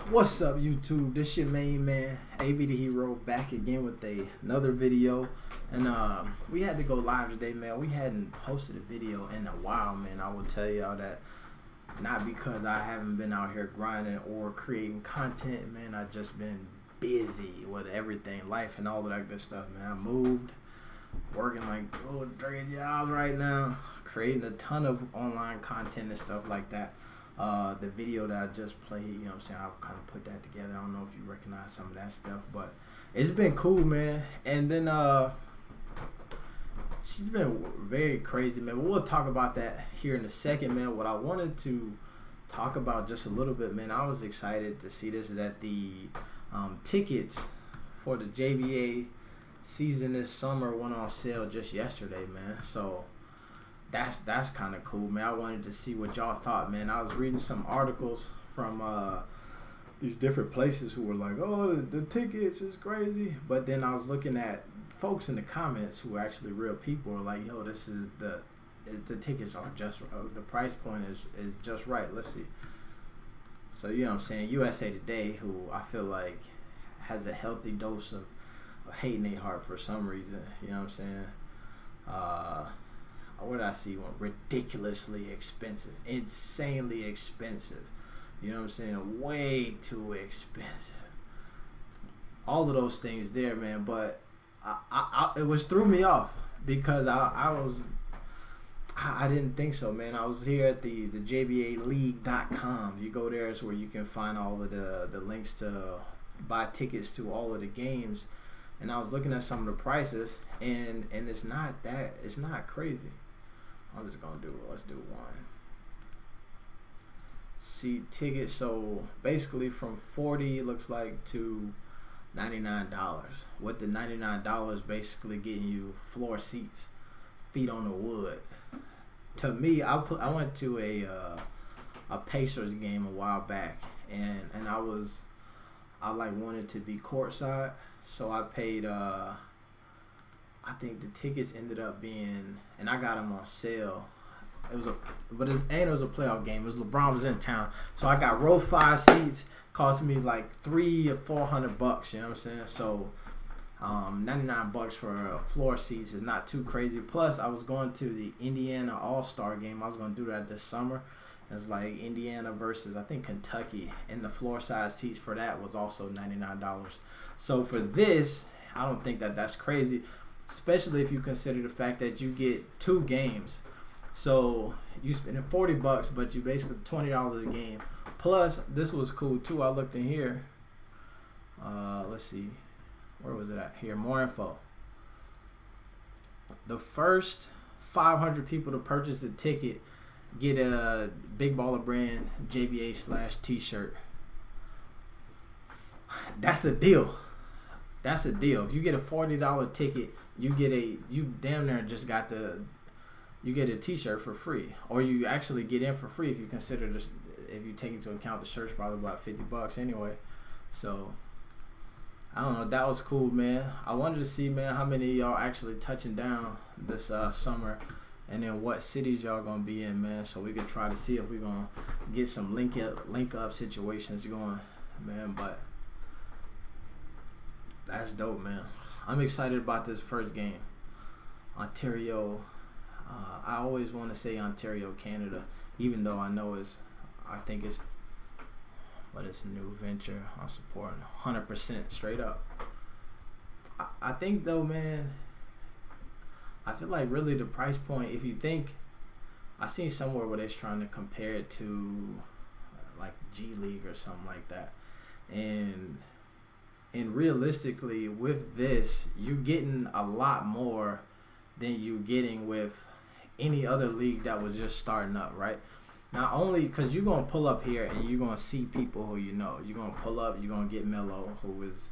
What's up, YouTube? This your main man, AV the Hero, back again with another video. And we had to go live today, man. We hadn't posted a video in a while, man. I will tell y'all that, not because I haven't been out here grinding or creating content, man. I just been busy with everything, life and all of that good stuff, man. I moved, working like 3 jobs right now, creating a ton of online content and stuff like that. The video that I just played, you know what I'm saying, I'll kind of put that together. I don't know if you recognize some of that stuff, but it's been cool, man. And then she's been very crazy, man, but we'll talk about that here in a second, man. What I wanted to talk about just a little bit, man, I was excited to see this, that the tickets for the JBA season this summer went on sale just yesterday, man. So that's kind of cool, man. I wanted to see what y'all thought, man. I was reading some articles from these different places who were like, oh, the tickets is crazy. But then I was looking at folks in the comments who are actually real people, were like, yo, this is the tickets are just, the price point is just right. Let's see. So, you know what I'm saying, USA Today, who I feel like has a healthy dose of hate in their heart for some reason, you know what I'm saying. What did I see? One ridiculously expensive, insanely expensive. You know what I'm saying? Way too expensive. All of those things there, man. But it was threw me off because I didn't think so, man. I was here at the JBA League.com. You go there, is where you can find all of the links to buy tickets to all of the games. And I was looking at some of the prices, and it's not crazy. I'm just gonna let's do one. See, tickets, so basically from $40 looks like to $99. With the $99 basically getting you floor seats, feet on the wood. To me, I went to a Pacers game a while back, and I wanted to be courtside, so I paid I think the tickets ended up being, and I got them on sale. It was a playoff game. It was LeBron was in town, so I got row 5 seats. Cost me like $300 or $400. You know what I'm saying? So, $99 for floor seats is not too crazy. Plus, I was going to the Indiana All-Star game. I was going to do that this summer. It's like Indiana versus, I think, Kentucky, and the floor size seats for that was also $99. So for this, I don't think that's crazy, especially if you consider the fact that you get 2 games. So you spending $40, but you basically $20 a game. Plus, this was cool too. I looked in here. Let's see, where was it at? Here, more info. The first 500 people to purchase a ticket get a Big Baller Brand JBA / t-shirt. That's a deal. That's a deal. If you get a $40 ticket, you damn near just got you get a t-shirt for free, or you actually get in for free if you consider this, if you take into account the shirt's probably about $50 anyway. So I don't know, that was cool, man. I wanted to see, man, how many of y'all actually touching down this summer, and then what cities y'all gonna be in, man, so we can try to see if we gonna get some link up situations going, man. But that's dope, man. I'm excited about this first game. Ontario. I always want to say Ontario, Canada, even though I know it's a new venture. I'm supporting 100% straight up. I think though, man, I feel like really the price point, if you think, I seen somewhere where they're trying to compare it to like G League or something like that, and realistically with this, you're getting a lot more than you're getting with any other league that was just starting up, right? Not only because you're going to pull up here and you're going to see people who you know. You're going to pull up, you're going to get Melo, who is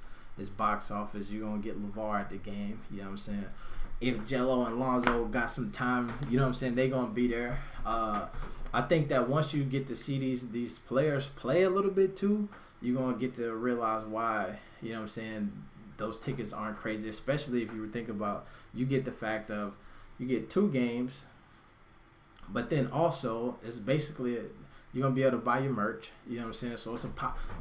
box office. You're going to get LeVar at the game, you know what I'm saying? If Jello and Lonzo got some time, you know what I'm saying, they're going to be there. I think that once you get to see these players play a little bit too, you're going to get to realize why, you know what I'm saying, those tickets aren't crazy, especially if you think about, you get the fact of, you get 2 games, but then also it's basically You're gonna be able to buy your merch. You know what I'm saying? So it's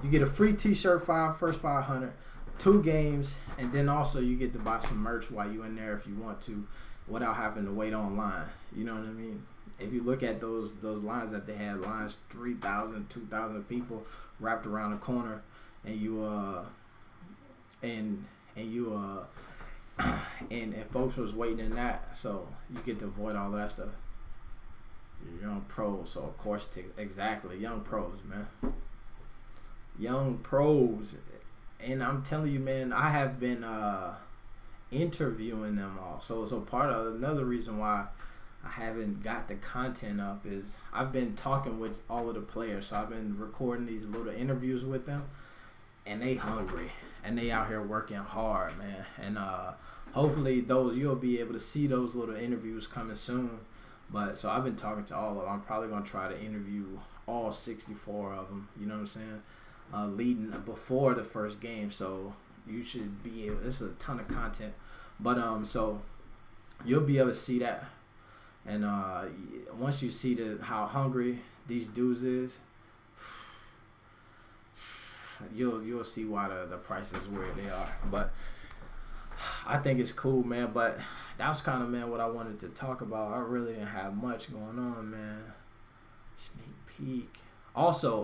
you get a free T-shirt first 500, 2 games, and then also you get to buy some merch while you in there if you want to, without having to wait online. You know what I mean? If you look at those lines that they had, lines 3,000, 2,000 people wrapped around the corner, and and folks was waiting in that, so you get to avoid all of that stuff. Young pros, so of course, exactly, young pros, man. Young pros, and I'm telling you, man, I have been interviewing them all. So part of another reason why I haven't got the content up is I've been talking with all of the players. So I've been recording these little interviews with them, and they hungry, and they out here working hard, man. And hopefully you'll be able to see those little interviews coming soon. But so I've been talking to all of them. I'm probably gonna try to interview all 64 of them. You know what I'm saying? Leading before the first game, so you should be able. This is a ton of content, but so you'll be able to see that. And once you see how hungry these dudes is, you'll see why the prices where they are. But I think it's cool, man. But that's kind of, man, what I wanted to talk about. I really didn't have much going on, man. Sneak peek. Also,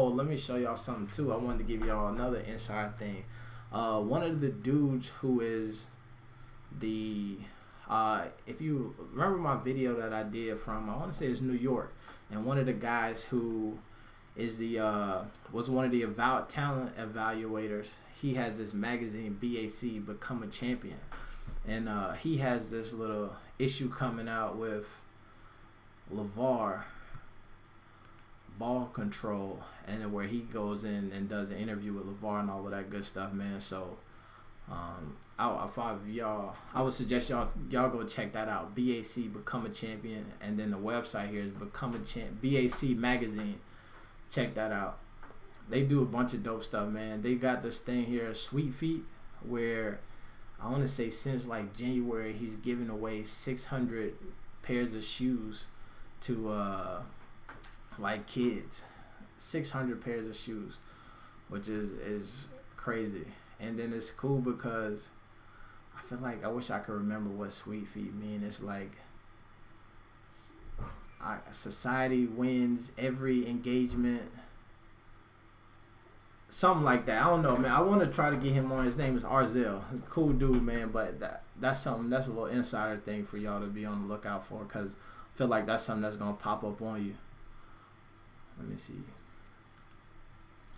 let me show y'all something too. I wanted to give y'all another inside thing. One of the dudes who is the if you remember my video that I did from, I want to say it's New York, and one of the guys who is was one of the talent evaluators. He has this magazine, BAC, Become a Champion, and he has this little issue coming out with LeVar ball control, and where he goes in and does an interview with LeVar and all of that good stuff, man. So I would suggest y'all go check that out. BAC, Become a Champion, and then the website here is BAC Magazine. Check that out. They do a bunch of dope stuff, man. They got this thing here, Sweet Feet, where I want to say since like January he's giving away 600 pairs of shoes to like kids. 600 pairs of shoes, which is crazy. And then it's cool because I feel like I wish I could remember what Sweet Feet mean. It's like society wins every engagement, something like that. I don't know, man. I want to try to get him on. His name is Arzel. Cool dude, man. But that's a little insider thing for y'all to be on the lookout for, because I feel like that's something that's gonna pop up on you. Let me see.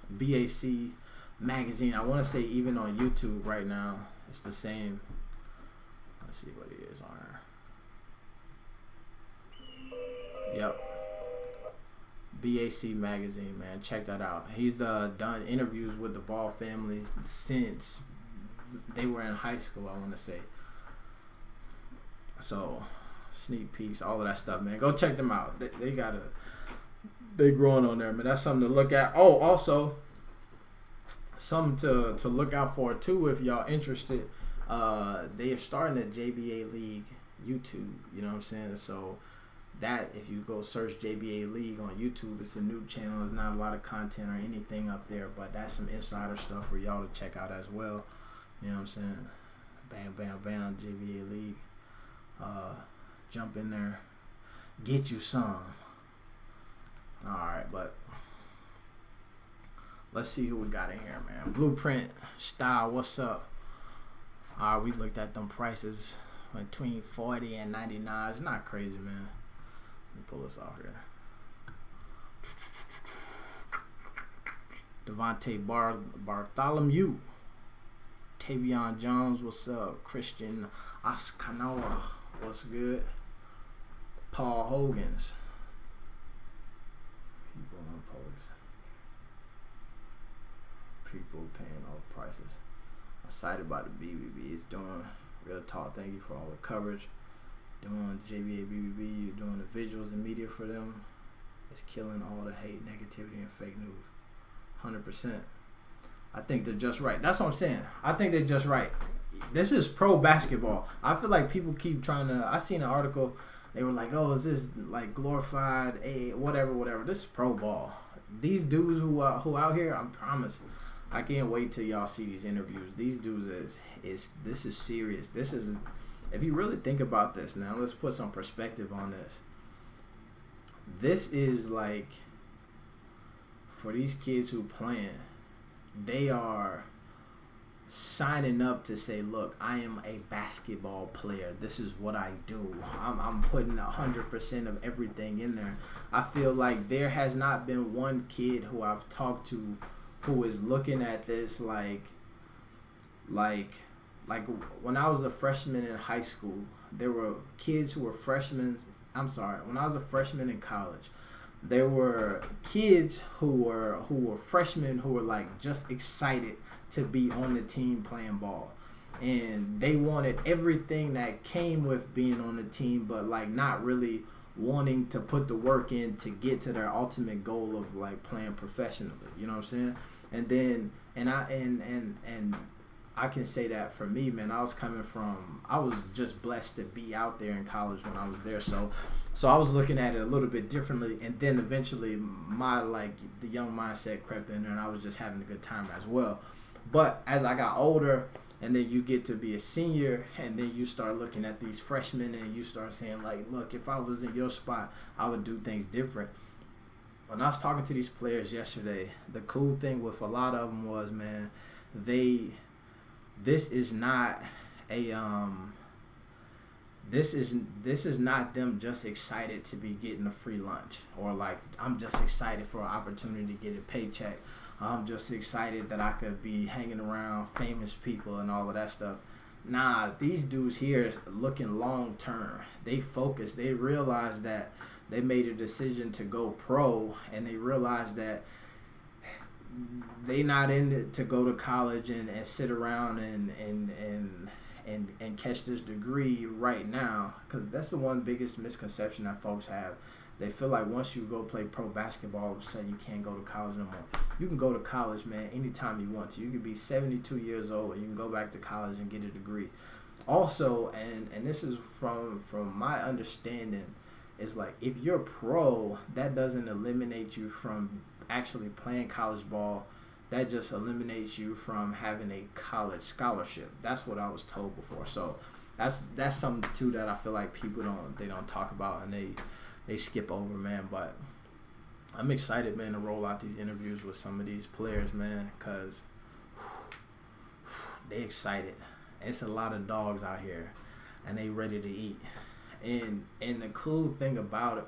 BAC Magazine. I want to say even on YouTube right now it's the same. Let's see what it is on here. Yep. BAC Magazine, man. Check that out. He's done interviews with the Ball family since they were in high school, I want to say. So, sneak peeks, all of that stuff, man. Go check them out. They growing on there, man. That's something to look at. Oh, also, something to look out for too if y'all interested. They are starting a JBA League YouTube. You know what I'm saying? So that, if you go search JBA League on YouTube, it's a new channel. There's not a lot of content or anything up there, but that's some insider stuff for y'all to check out as well. You know what I'm saying? Bam, bam, bam, JBA League. Jump in there, get you some. All right, but let's see who we got in here, man. Blueprint Style, what's up? All right, we looked at them prices between 40 and 99. It's not crazy, man. Let me pull this off here. Devontae Bartholomew. Tavion Jones, what's up? Christian Askanoa, what's good? Paul Hogan's. People on post. People paying all prices. Excited about the BBB. It's doing real talk. Thank you for all the coverage. Doing JBA BBB. You're doing the visuals and media for them. It's killing all the hate, negativity, and fake news. 100%. I think they're just right. That's what I'm saying. I think they're just right. This is pro basketball. I feel like people keep trying to. I seen an article. They were like, "Oh, is this like glorified whatever? This is pro ball." These dudes who out here, I promise, I can't wait till y'all see these interviews. These dudes this is serious. This is, if you really think about this now, let's put some perspective on this. This is like, for these kids who playing, they are signing up to say, look, I am a basketball player. This is what I do. I'm putting 100% of everything in there. I feel like there has not been one kid who I've talked to who is looking at this like when I was a freshman in high school, there were kids who were freshmen. When I was a freshman in college, there were kids who were freshmen who were like just excited to be on the team playing ball, and they wanted everything that came with being on the team, but like not really wanting to put the work in to get to their ultimate goal of like playing professionally. You know what I'm saying? And then I can say that for me, man, I was just blessed to be out there in college when I was there. So I was looking at it a little bit differently, and then eventually my the young mindset crept in there, and I was just having a good time as well. But as I got older, and then you get to be a senior, and then you start looking at these freshmen, and you start saying, like, look, if I was in your spot, I would do things different. When I was talking to these players yesterday, the cool thing with a lot of them was, man, this is not them just excited to be getting a free lunch, or like, I'm just excited for an opportunity to get a paycheck. I'm just excited that I could be hanging around famous people and all of that stuff. Nah, these dudes here looking long term. They focus. They realize that they made a decision to go pro, and they realize that they not in it to go to college and sit around and catch this degree right now, because that's the one biggest misconception that folks have. They feel like once you go play pro basketball, all of a sudden you can't go to college no more. You can go to college, man, anytime you want to. You could be 72 years old and you can go back to college and get a degree. Also, and this is from my understanding, is like, if you're pro, that doesn't eliminate you from actually playing college ball. That just eliminates you from having a college scholarship. That's what I was told before. So that's something too that I feel like people don't talk about, and they skip over, man. But I'm excited, man, to roll out these interviews with some of these players, man, because they excited. It's a lot of dogs out here, and they ready to eat. And the cool thing about it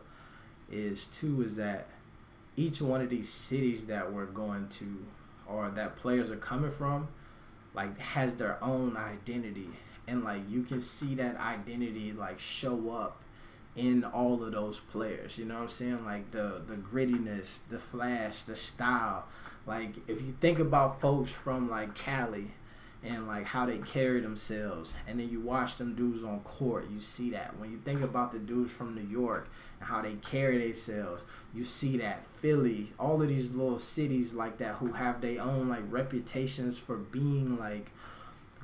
is that each one of these cities that we're going to, or that players are coming from, like, has their own identity. And like, you can see that identity like show up in all of those players. You know what I'm saying? Like the grittiness, the flash, the style. Like, if you think about folks from like Cali and like how they carry themselves, and then you watch them dudes on court, you see that. When you think about the dudes from New York and how they carry themselves, you see that. Philly, all of these little cities like that who have their own like reputations for being like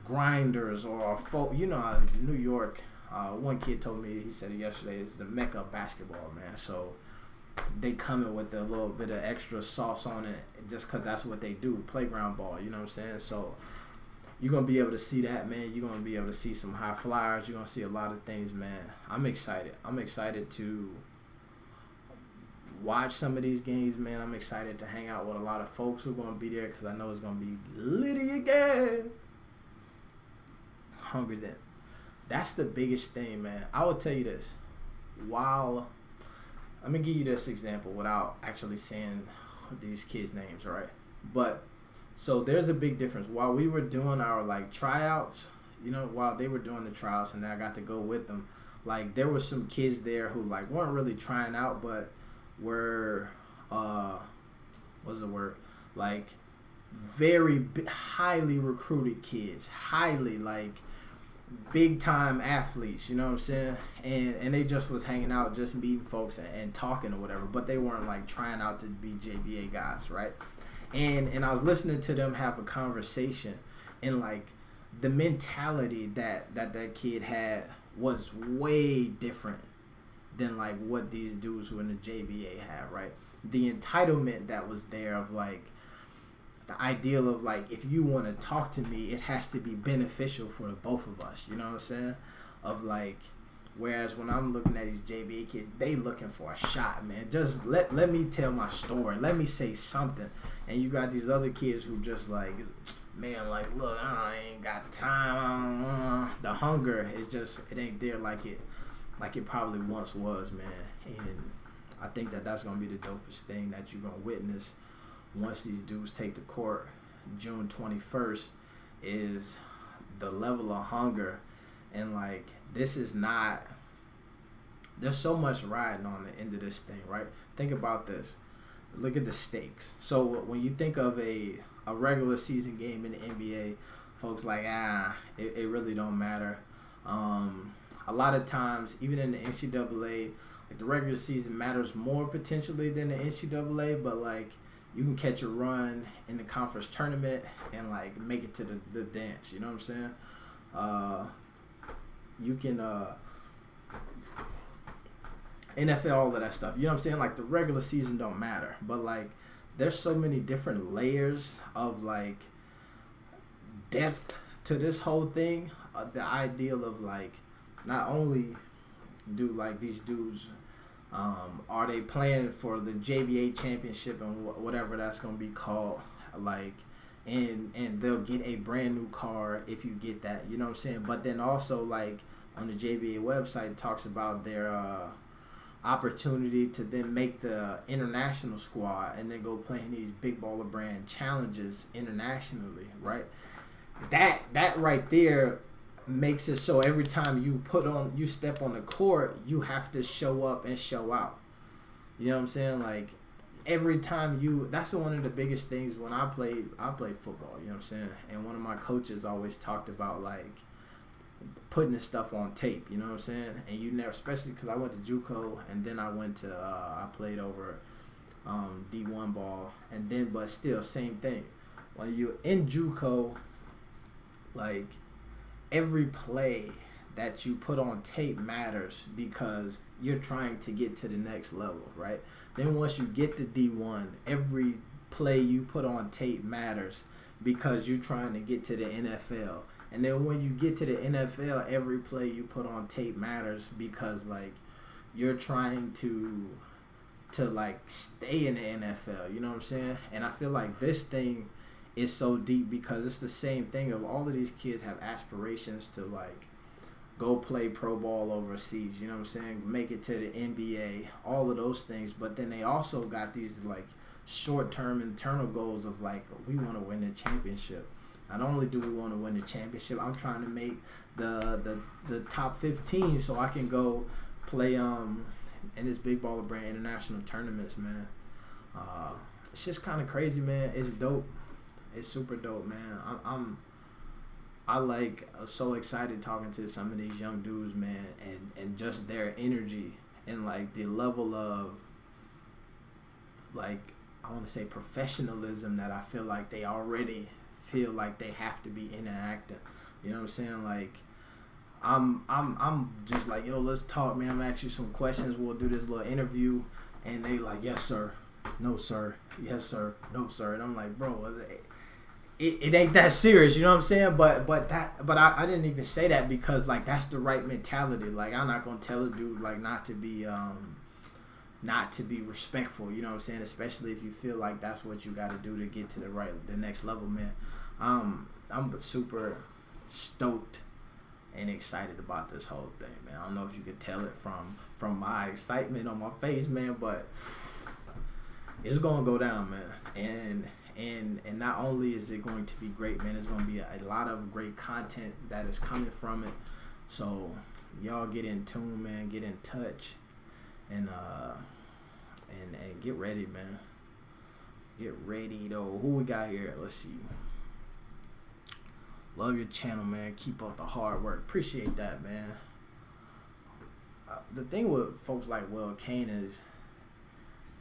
grinders or folk. You know, New York, one kid told me, he said it yesterday, is the mecca of basketball, man. So they come in with a little bit of extra sauce on it just because that's what they do, playground ball, you know what I'm saying? So you're going to be able to see that, man. You're going to be able to see some high flyers. You're going to see a lot of things, man. I'm excited. I'm excited to watch some of these games, man. I'm excited to hang out with a lot of folks who are going to be there, because I know it's going to be litty again. Hungry then. That's the biggest thing, man. I will tell you this. Let me give you this example without actually saying these kids' names, right? But so there's a big difference. While we were doing our like tryouts, you know, while they were doing the trials and I got to go with them, like there were some kids there who like weren't really trying out, but were what's the word? Like very highly recruited kids, highly like big time athletes, you know what I'm saying? And they just was hanging out, just meeting folks and talking or whatever, but they weren't like trying out to be JBA guys, right? And I was listening to them have a conversation, and like the mentality that kid had was way different. than like what these dudes who in the JBA have, right? The entitlement that was there of like the ideal of like, if you want to talk to me, it has to be beneficial for the both of us. You know what I'm saying? Of like, whereas when I'm looking at these JBA kids, they looking for a shot, man. Just let me tell my story. Let me say something. And you got these other kids who just like, man, like, look, I ain't got time. The hunger is just, it ain't there like it probably once was, man. And I think that that's gonna be the dopest thing that you're gonna witness once these dudes take the court June 21st, is the level of hunger. And like, this is not, there's so much riding on the end of this thing, right? Think about this. Look at the stakes. So when you think of a regular season game in the NBA, folks like, it really don't matter. A lot of times, even in the NCAA, like the regular season matters more potentially than the NCAA, but like, you can catch a run in the conference tournament and like make it to the dance. You know what I'm saying? You can NFL, all of that stuff. You know what I'm saying? Like, the regular season don't matter, but like, there's so many different layers of like depth to this whole thing. The ideal of like, not only do like these dudes, are they playing for the JBA championship and whatever that's gonna be called, like, and they'll get a brand new car if you get that, you know what I'm saying? But then also, like, on the JBA website, it talks about their opportunity to then make the international squad and then go play in these big baller brand challenges internationally, right? That right there makes it so every time you step on the court, you have to show up and show out. You know what I'm saying? Like, every time that's one of the biggest things when I played football, you know what I'm saying? And one of my coaches always talked about like putting this stuff on tape, you know what I'm saying? And you never, especially because I went to JUCO and then I went to I played over D1 ball, and then, but still same thing. When you're in JUCO, like, every play that you put on tape matters because you're trying to get to the next level, right? Then once you get to D1, every play you put on tape matters because you're trying to get to the NFL. And then when you get to the NFL, every play you put on tape matters because like you're trying to like stay in the NFL, you know what I'm saying? And I feel like this thing is so deep because it's the same thing of all of these kids have aspirations to like go play pro ball overseas, you know what I'm saying? Make it to the NBA, all of those things. But then they also got these like short-term internal goals of like, we want to win the championship. Not only do we want to win the championship, I'm trying to make the top 15 so I can go play in this big baller brand international tournaments, man. It's just kind of crazy, man. It's dope. It's super dope, man. I like so excited talking to some of these young dudes, man, and just their energy and like the level of like, I want to say professionalism that I feel like they already feel like they have to be interacting. You know what I'm saying? Like, I'm just like, yo, let's talk, man. I'm asking you some questions. We'll do this little interview, and they like, yes sir, no sir, yes sir, no sir, and I'm like, bro, it ain't that serious, you know what I'm saying? But I didn't even say that because like that's the right mentality. Like, I'm not gonna tell a dude like not to be respectful, you know what I'm saying? Especially if you feel like that's what you got to do to get to the next level, man. I'm super stoked and excited about this whole thing, man. I don't know if you could tell it from my excitement on my face, man, but it's gonna go down, man. And not only is it going to be great, man, it's gonna be a lot of great content that is coming from it. So y'all get in tune, man. Get in touch, and get ready, man. Get ready though. Who we got here? Let's see. Love your channel, man. Keep up the hard work. Appreciate that, man. The thing with folks like Will Kane is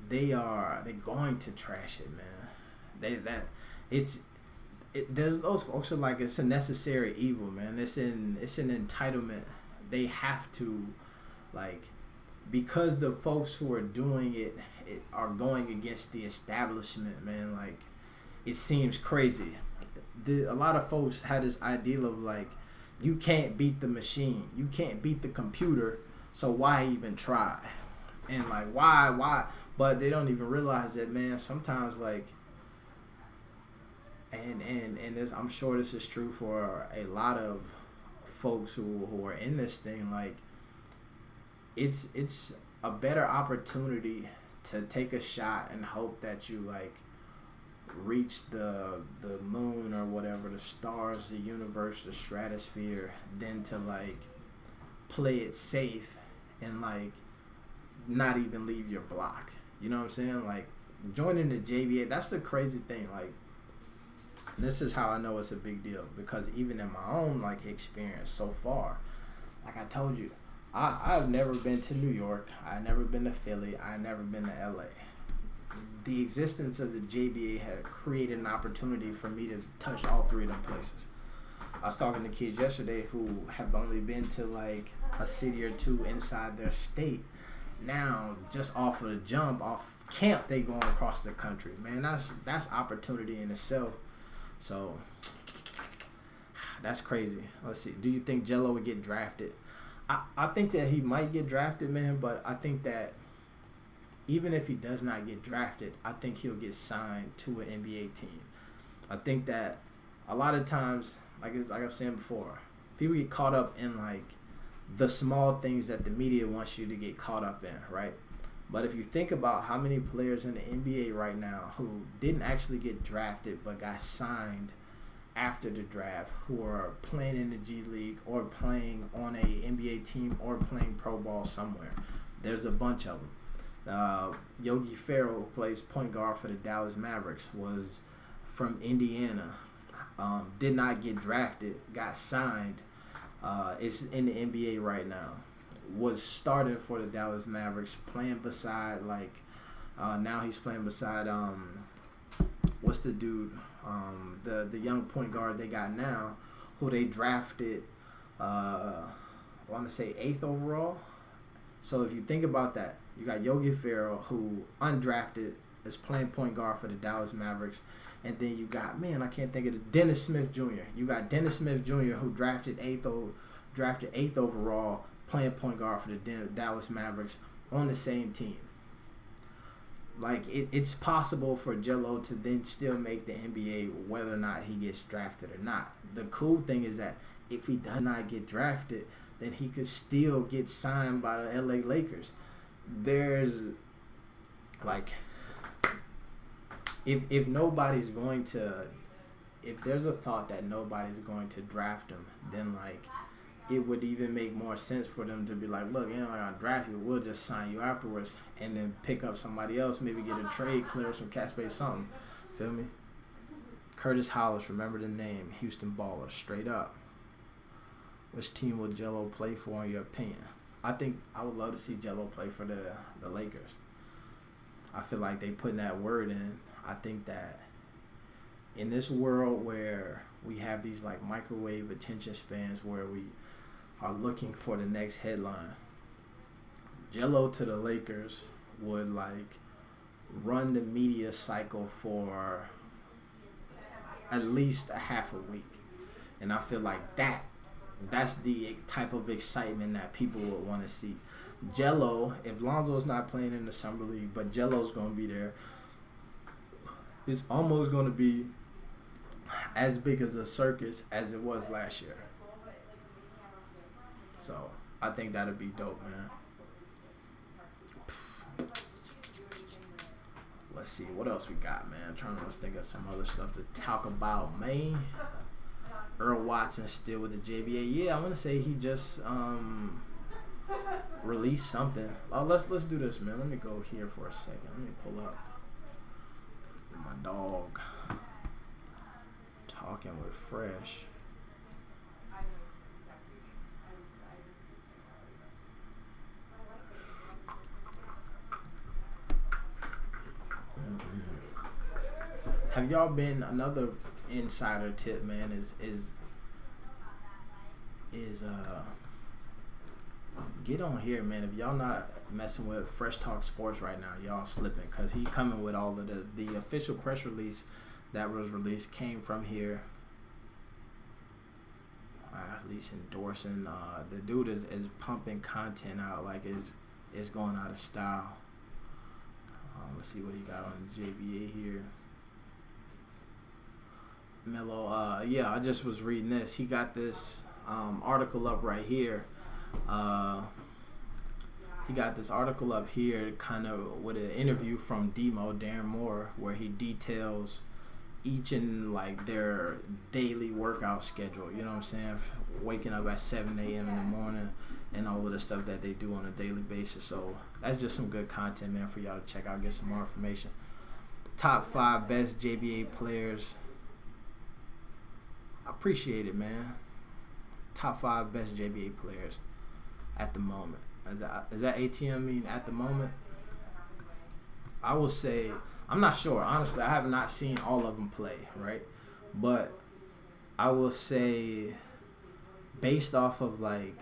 they going to trash it, man. There's those folks are like, it's a necessary evil, man. It's an entitlement. They have to like because the folks who are doing it are going against the establishment, man. Like, it seems crazy. A lot of folks had this ideal of like, you can't beat the machine, you can't beat the computer, so why even try? And like, why? But they don't even realize that, man. Sometimes like, and this, I'm sure this is true for a lot of folks who are in this thing. Like, it's a better opportunity to take a shot and hope that you like reach the moon or whatever, the stars, the universe, the stratosphere, than to like play it safe and like not even leave your block. You know what I'm saying? Like, joining the JBA, that's the crazy thing. Like, this is how I know it's a big deal, because even in my own like experience so far, like I told you, I've never been to New York, I've never been to Philly, I've never been to LA. The existence of the JBA had created an opportunity for me to touch all three of them places. I was talking to kids yesterday who have only been to like a city or two inside their state. Now, just off of the jump, off camp, they going across the country. Man, that's opportunity in itself. So, that's crazy. Let's see. Do you think Jello would get drafted? I think that he might get drafted, man, but I think that even if he does not get drafted, I think he'll get signed to an NBA team. I think that a lot of times, like I've said before, people get caught up in like the small things that the media wants you to get caught up in, right? But if you think about how many players in the NBA right now who didn't actually get drafted but got signed after the draft, who are playing in the G League or playing on a NBA team or playing pro ball somewhere, there's a bunch of them. Yogi Ferrell, who plays point guard for the Dallas Mavericks, was from Indiana, did not get drafted, got signed, is in the NBA right now, was starting for the Dallas Mavericks, playing beside like, now he's playing beside what's the dude, the young point guard they got now, who they drafted, I want to say 8th overall. So if you think about that, you got Yogi Ferrell, who undrafted, is playing point guard for the Dallas Mavericks. And then you got, man, I can't think of it, Dennis Smith Jr. You got Dennis Smith Jr., who drafted 8th overall, playing point guard for the Dallas Mavericks on the same team. Like, it's possible for Jello to then still make the NBA whether or not he gets drafted or not. The cool thing is that if he does not get drafted, then he could still get signed by the LA Lakers. There's, like, if nobody's going to, if there's a thought that nobody's going to draft him, then, like, it would even make more sense for them to be like, look, you know, I'm gonna draft you, we'll just sign you afterwards and then pick up somebody else, maybe get a trade clearance from cap space, something. Feel me? Curtis Hollis, remember the name, Houston Baller, straight up. Which team will Jello play for, in your opinion? I think I would love to see Jello play for the Lakers. I feel like they putting that word in. I think that in this world where we have these like microwave attention spans where we are looking for the next headline, Jello to the Lakers would like run the media cycle for at least a half a week. And I feel like that's the type of excitement that people would want to see. Jello, if Lonzo's not playing in the summer league, but Jello's going to be there, it's almost going to be as big as a circus as it was last year. So I think that'd be dope, man. Let's see what else we got, man. Let's think of some other stuff to talk about, man. Earl Watson still with the JBA. Yeah, I want to say he just released something. Oh, let's do this, man. Let me go here for a second. Let me pull up my dog talking with Fresh. Have y'all been, another insider tip, man, is get on here, man. If y'all not messing with Fresh Talk Sports right now, y'all slipping, because he coming with all of the official press release that was released came from here. Athletes endorsing. The dude is pumping content out like it's going out of style. Let's see what he got on JBA here. Melo, yeah, I just was reading this. He got this article up right here. He got this article up here kind of with an interview from Demo, Darren Moore, where he details each and like their daily workout schedule. You know what I'm saying? Waking up at 7 a.m. in the morning and all of the stuff that they do on a daily basis. So that's just some good content, man, for y'all to check out, get some more information. Top 5 best JBA players. I appreciate it, man. Top 5 best JBA players at the moment. Is that ATM mean at the moment? I will say, I'm not sure. Honestly, I have not seen all of them play, right? But I will say, based off of like,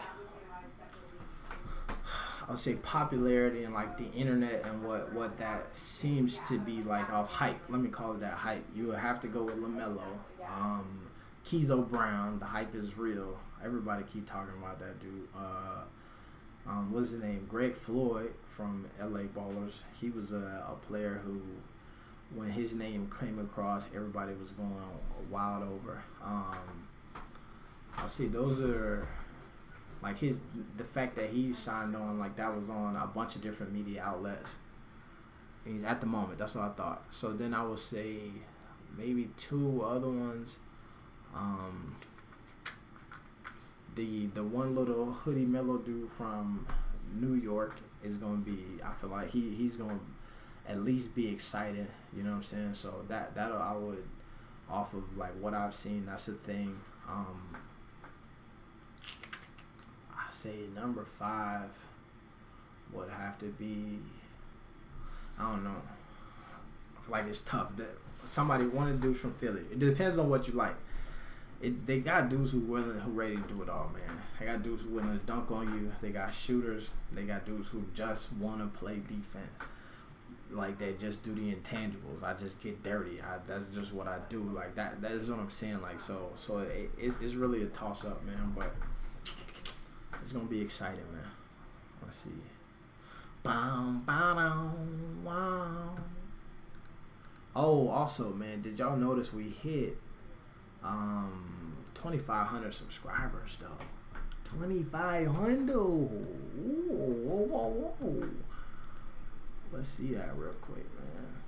I'll say popularity and like the internet and what that seems to be like off hype. Let me call it that, hype. You would have to go with LaMelo. Keezo Brown, the hype is real. Everybody keep talking about that dude. What's his name? Greg Floyd from LA Ballers. He was a player who, when his name came across, everybody was going wild over. I'll see, those are like the fact that he's signed on, like that was on a bunch of different media outlets. He's at the moment. That's what I thought. So then I would say maybe 2 other ones. The one little hoodie Melo dude from New York is gonna be, I feel like he's gonna at least be excited, you know what I'm saying? So that I would, off of like what I've seen, that's the thing. I say number 5 would have to be, I don't know. I feel like it's tough. That somebody, one of the dudes from Philly. It depends on what you like. They got dudes who ready to do it all, man. They got dudes who willing to dunk on you. They got shooters. They got dudes who just want to play defense. Like, they just do the intangibles. I just get dirty. That's just what I do. Like, that is what I'm saying. Like, so it's really a toss-up, man. But it's going to be exciting, man. Let's see. Wow. Oh, also, man, did y'all notice we hit 2,500 subscribers, though? 2,500. Whoa. Let's see that real quick, man.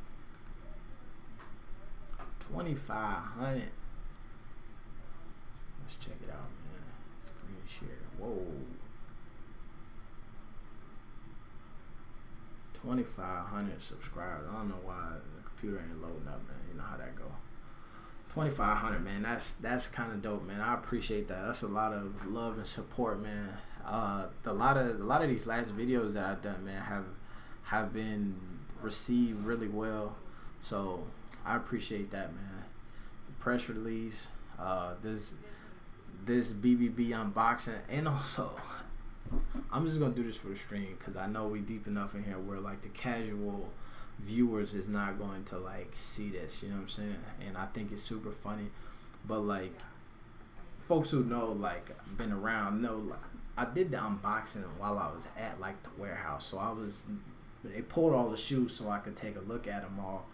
2,500. Let's check it out, man. Screen share. Whoa. 2,500 subscribers. I don't know why the computer ain't loading up, man. You know how that go. 2,500, man. That's kind of dope, man. I appreciate that. That's a lot of love and support, man. A lot of these last videos that I've done, man, have been received really well. So I appreciate that, man. The press release, this BBB unboxing, and also I'm just gonna do this for the stream because I know we deep enough in here where like the casual viewers is not going to like see this, you know what I'm saying? And I think it's super funny, but like folks who know, like been around, know like, I did the unboxing while I was at like the warehouse, so they pulled all the shoes so I could take a look at them all,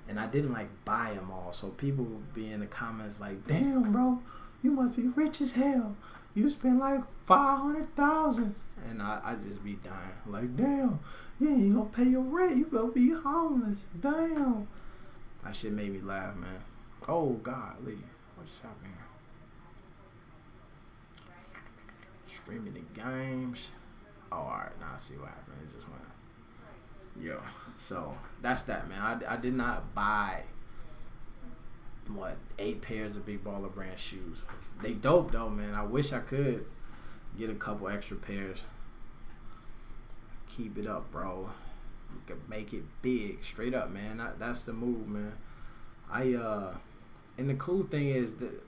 and I didn't like buy them all, so people would be in the comments like, damn bro, you must be rich as hell, you spent like 500,000, and I just be dying like, damn, you ain't gonna pay your rent, you gonna be homeless, damn. That shit made me laugh, man. Oh golly, what's happening here? Streaming the games. Oh, alright, now I see what happened. It just went. Yo, so that's that, man. I did not buy 8 pairs of Big Baller Brand shoes. They dope though, man. I wish I could get a couple extra pairs. Keep it up, bro. You can make it big, straight up, man. That's the move, man. And the cool thing is that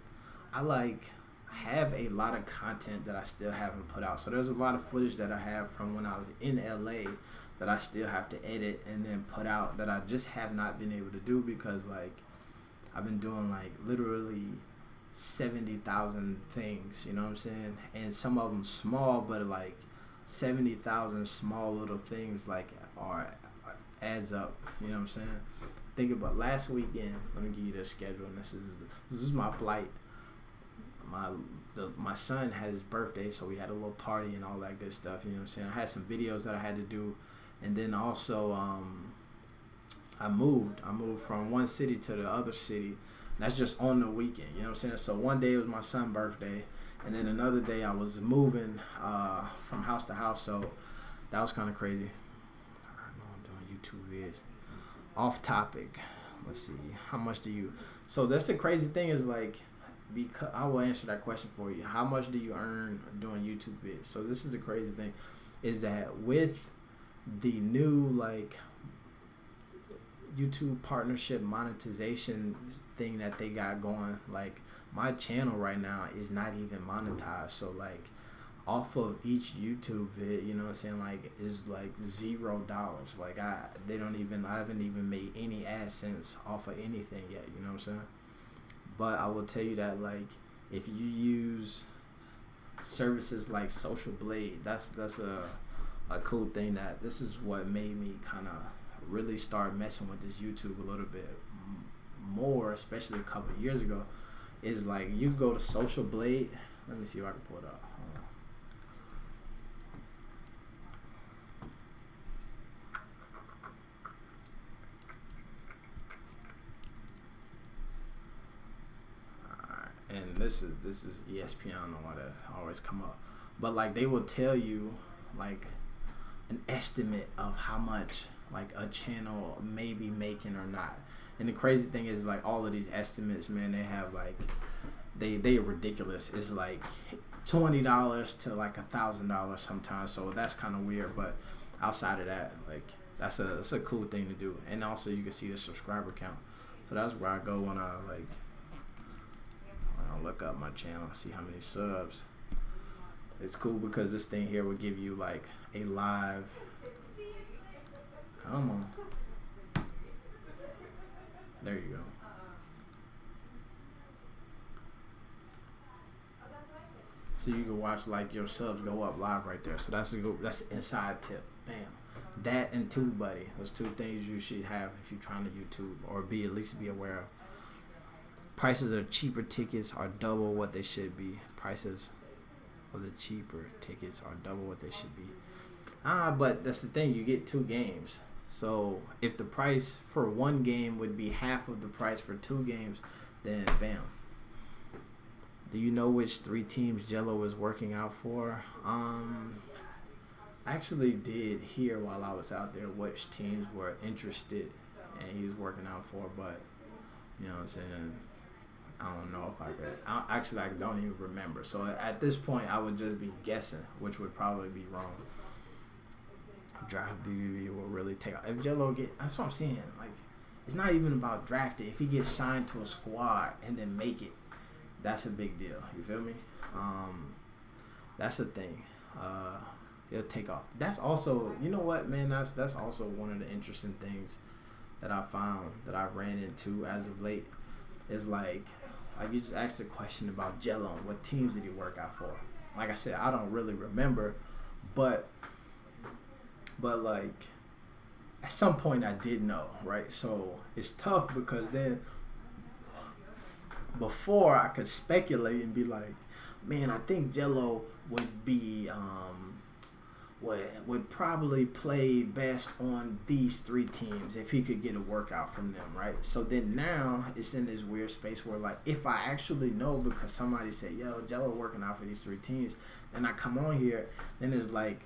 I like have a lot of content that I still haven't put out. So there's a lot of footage that I have from when I was in LA that I still have to edit and then put out that I just have not been able to do because like I've been doing like literally 70,000 things, you know what I'm saying? And some of them small, but like 70,000 small little things like are adds up, you know what I'm saying? Think about last weekend. Let me give you the schedule. And this is my flight. My son had his birthday, so we had a little party and all that good stuff. You know what I'm saying? I had some videos that I had to do, and then also I moved from one city to the other city. That's just on the weekend. You know what I'm saying? So one day it was my son's birthday, and then another day I was moving from house to house. So that was kind of crazy. I know I'm doing YouTube vids. Off topic. Let's see. How much do you? So that's the crazy thing is like, because I will answer that question for you. How much do you earn doing YouTube vids? So this is the crazy thing, is that with the new like YouTube partnership monetization thing that they got going, like my channel right now is not even monetized. So like off of each YouTube vid, you know what I'm saying, like is like $0. Like I haven't even made any AdSense off of anything yet, you know what I'm saying? But I will tell you that like if you use services like Social Blade, that's a cool thing. That this is what made me kind of really start messing with this YouTube a little bit more, especially a couple of years ago. Is like you go to Social Blade. Let me see if I can pull it up. Hold on. And this is ESPN. I don't know why that always come up, but like they will tell you like an estimate of how much like a channel may be making or not. And the crazy thing is like all of these estimates, man, they have like they are ridiculous. It's like $20 to like $1,000 sometimes. So that's kind of weird. But outside of that, like that's a cool thing to do. And also you can see the subscriber count. So that's where I go when I look up my channel, see how many subs. It's cool because this thing here will give you like a live. Come on. There you go. So you can watch like your subs go up live right there. So that's an inside tip. Bam. That and TubeBuddy. Those two things you should have if you're trying to YouTube or at least be aware of. Prices of cheaper tickets are double what they should be. Prices of the cheaper tickets are double what they should be. But that's the thing. You get 2 games. So if the price for 1 game would be half of the price for 2 games, then bam. Do you know which 3 teams Jello is working out for? I actually did hear while I was out there which teams were interested and he was working out for, but you know what I'm saying? I don't know if I could. I don't even remember. So at this point, I would just be guessing, which would probably be wrong. Draft BBB will really take off. If Jello that's what I'm saying. Like, it's not even about drafting. If he gets signed to a squad and then make it, that's a big deal. You feel me? That's the thing. He'll take off. That's also, you know what, man? That's also one of the interesting things that I found that I've ran into as of late. Is like you just asked a question about Jello and what teams did he work out for. Like I said, I don't really remember, but like at some point I did know, right? So it's tough because then before I could speculate and be like, man, I think Jello would be would probably play best on these 3 teams if he could get a workout from them, right? So then now it's in this weird space where like if I actually know because somebody said, yo, Jello working out for these 3 teams, and I come on here, then it's like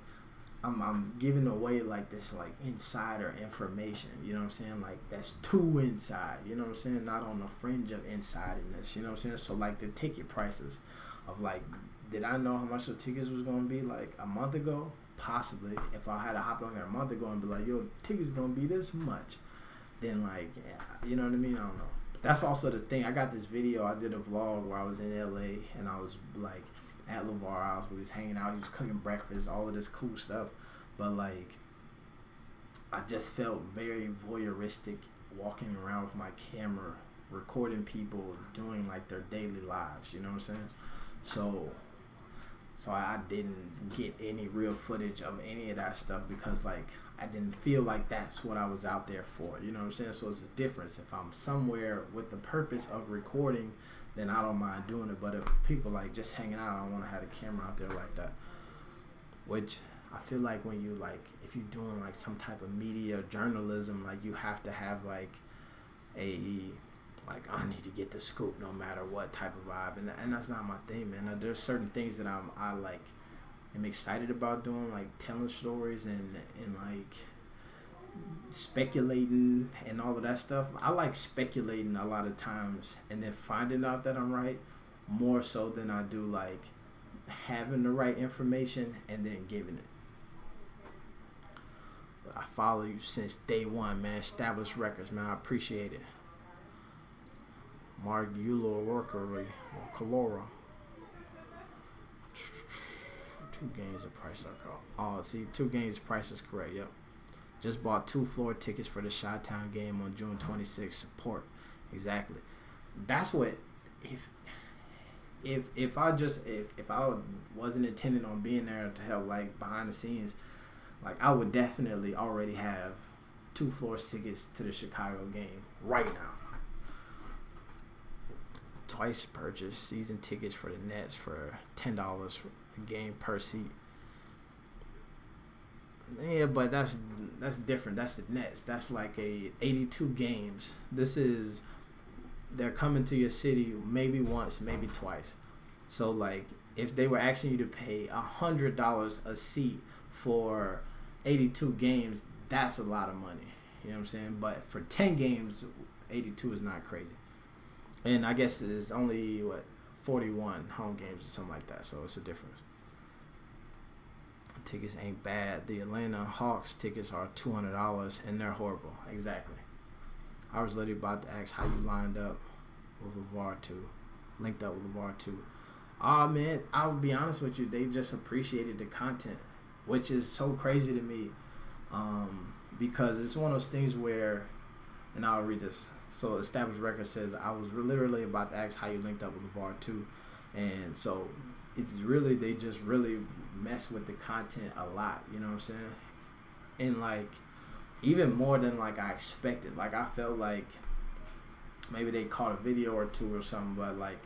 I'm giving away like this like insider information, you know what I'm saying? Like that's too inside, you know what I'm saying? Not on the fringe of insiderness, you know what I'm saying? So like the ticket prices of like, did I know how much the tickets was gonna be like a month ago? Possibly. If I had to hop on here a month ago and be like, yo, tickets gonna be this much, then like, you know what I mean? I don't know. that's also the thing. I got this video. I did a vlog where I was in LA and I was like at LeVar House. We was hanging out. He was cooking breakfast, all of this cool stuff. But like, I just felt very voyeuristic walking around with my camera, recording people doing like their daily lives. You know what I'm saying? So I didn't get any real footage of any of that stuff because like I didn't feel like that's what I was out there for. You know what I'm saying? So it's a difference. If I'm somewhere with the purpose of recording, then I don't mind doing it. But if people like just hanging out, I don't want to have a camera out there like that. Which I feel like when you like, if you're doing like some type of media journalism, like you have to have like like I need to get the scoop no matter what type of vibe, and that's not my thing, man. There's certain things that I like am excited about doing, like telling stories and like speculating and all of that stuff. I like speculating a lot of times and then finding out that I'm right more so than I do like having the right information and then giving it. But I follow you since day one, man. Established records, man. I appreciate it. Mark Euler Workery or Calora. 2 games, the price are called. Oh, see, 2 games, the price is correct. Yep. Just bought 2 floor tickets for the Chi-Town game on June 26th. Support. Exactly. That's what. If I wasn't intending on being there to help like behind the scenes, like I would definitely already have 2 floor tickets to the Chicago game right now. Twice purchased season tickets for the Nets for $10 a game per seat. Yeah, but that's different. That's the Nets. That's like 82 games. They're coming to your city maybe once, maybe twice. So like if they were asking you to pay $100 a seat for 82 games, that's a lot of money. You know what I'm saying? But for 10 games, 82 is not crazy. And I guess it's only 41 home games or something like that. So it's a difference. Tickets ain't bad. The Atlanta Hawks tickets are $200 and they're horrible. Exactly. I was literally about to ask how you lined up with LeVar 2. Linked up with LeVar 2. Man, I'll be honest with you. They just appreciated the content, which is so crazy to me. Because it's one of those things where, and I'll read this. So Established Record says, I was literally about to ask how you linked up with LeVar 2. And so it's really, they just really mess with the content a lot. You know what I'm saying? And like, even more than like I expected. Like I felt like maybe they caught a video or 2 or something, but like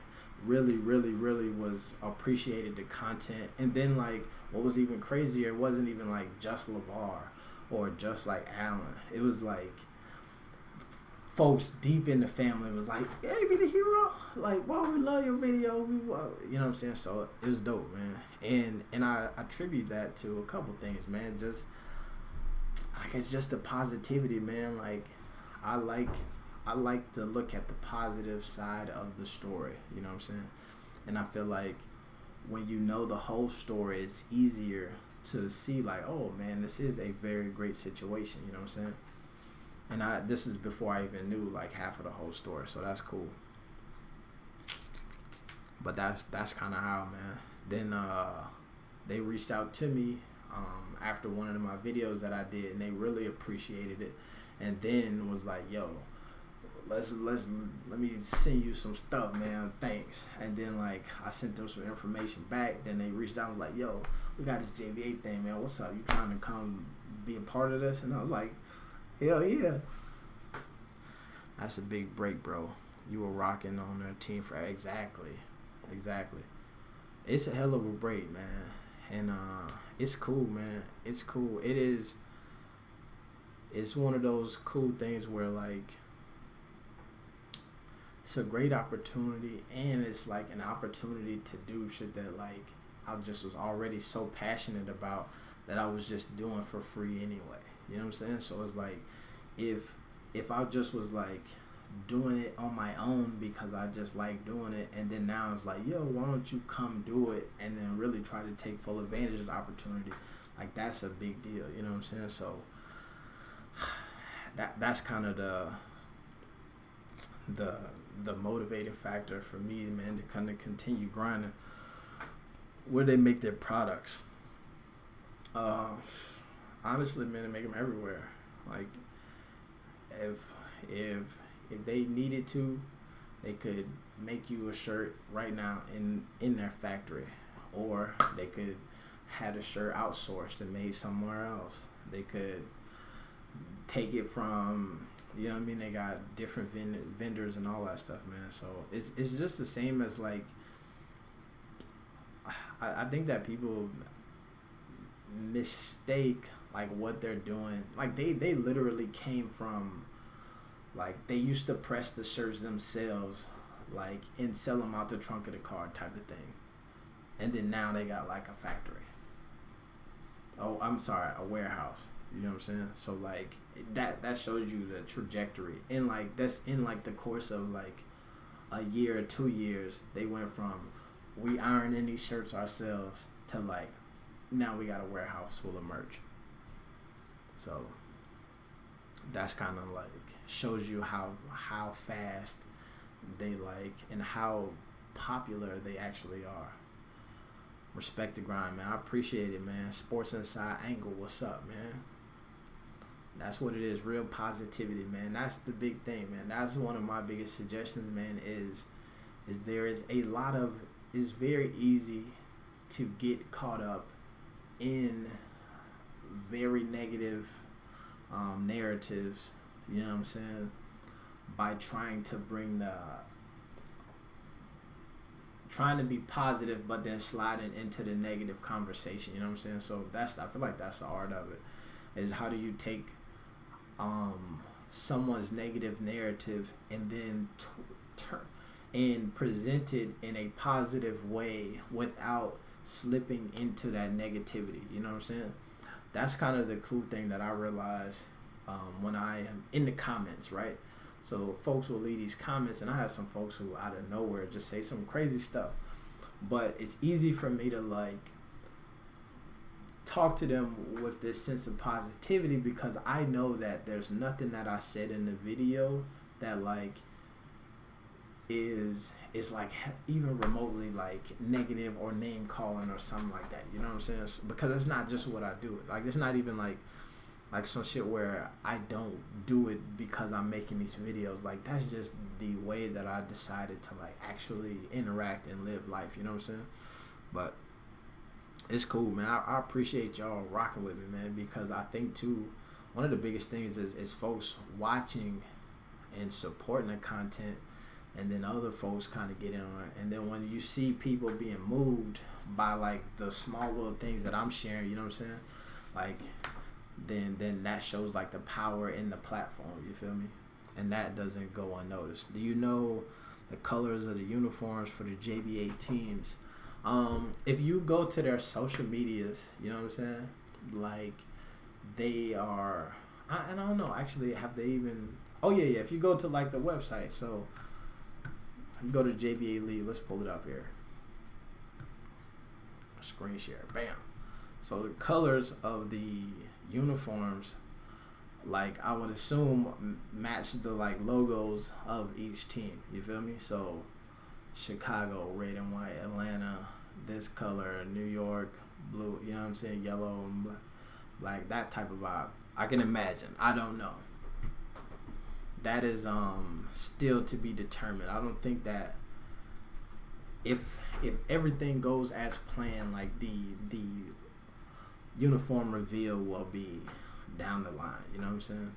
really was appreciated the content. And then like what was even crazier, it wasn't even like just LeVar or just like Allen. It was like folks deep in the family was like, "Hey, be the hero! Like, wow, we love your video. You know what I'm saying?" So it was dope, man. And I attribute that to a couple things, man. Just like it's just the positivity, man. Like I like to look at the positive side of the story. You know what I'm saying? And I feel like when you know the whole story, it's easier to see like, oh man, this is a very great situation. You know what I'm saying? And this is before I even knew like half of the whole story, so that's cool. But that's kind of how, man. Then they reached out to me after one of my videos that I did, and they really appreciated it. And then was like, "Yo, let me send you some stuff, man. Thanks." And then like I sent them some information back. Then they reached out and was like, "Yo, we got this JBA thing, man. What's up? You trying to come be a part of this?" And I was like, hell yeah. That's a big break, bro. You were rocking on their team for exactly. It's a hell of a break, man. And it's cool, man. It's cool. It's one of those cool things where like it's a great opportunity, and it's like an opportunity to do shit that like I just was already so passionate about that I was just doing for free anyway. You know what I'm saying? So it's like if I just was like doing it on my own because I just like doing it, and then now it's like, yo, why don't you come do it and then really try to take full advantage of the opportunity? Like that's a big deal. You know what I'm saying? So that's kind of the motivating factor for me, man, to kind of continue grinding. Where they make their products, honestly, man, they make them everywhere. Like, if they needed to, they could make you a shirt right now in their factory, or they could have the shirt outsourced and made somewhere else. They could take it from, you know what I mean? They got different vendors and all that stuff, man. So it's just the same as, like, I think that people mistake, like, what they're doing. Like, they literally came from, like, they used to press the shirts themselves, like, and sell them out the trunk of the car type of thing. And then now they got, like, a factory. Oh, I'm sorry, a warehouse. You know what I'm saying? So, like, that shows you the trajectory. And, like, that's in, like, the course of, like, a year or 2 years, they went from, we ironing these shirts ourselves, to, like, now we got a warehouse full of merch. So that's kind of, like, shows you how fast they, like, and how popular they actually are. Respect the grind, man. I appreciate it, man. Sports Inside Angle, what's up, man? That's what it is. Real positivity, man. That's the big thing, man. That's one of my biggest suggestions, man, is there is a lot of, it's very easy to get caught up in very negative narratives, you know what I'm saying, by trying to be positive, but then sliding into the negative conversation, you know what I'm saying? So I feel like that's the art of it, is how do you take someone's negative narrative and then and present it in a positive way without slipping into that negativity, you know what I'm saying? That's kind of the cool thing that I realize when I am in the comments, right? So folks will leave these comments, and I have some folks who out of nowhere just say some crazy stuff. But it's easy for me to, like, talk to them with this sense of positivity, because I know that there's nothing that I said in the video that, like, is like even remotely, like, negative or name calling or something like that. You know what I'm saying? Because it's not just what I do. Like, it's not even like some shit where I don't do it because I'm making these videos. Like, that's just the way that I decided to, like, actually interact and live life. You know what I'm saying? But it's cool, man. I appreciate y'all rocking with me, man, because I think, too, one of the biggest things is folks watching and supporting the content, and then other folks kind of get in on it. And then when you see people being moved by, like, the small little things that I'm sharing, you know what I'm saying? Like, then that shows, like, the power in the platform, you feel me? And that doesn't go unnoticed. Do you know the colors of the uniforms for the JBA teams? If you go to their social medias, you know what I'm saying? Like, they are, I don't know, actually, have they even, oh yeah, if you go to, like, the website, so you go to JBA League, let's pull it up here. Screen share, bam. So the colors of the uniforms, like, I would assume match the, like, logos of each team, you feel me? So Chicago, red and white, Atlanta, this color, New York, blue, you know what I'm saying, yellow and black, that type of vibe. I can imagine. I don't know. That is still to be determined. I don't think that if everything goes as planned, like, the uniform reveal will be down the line, you know what I'm saying?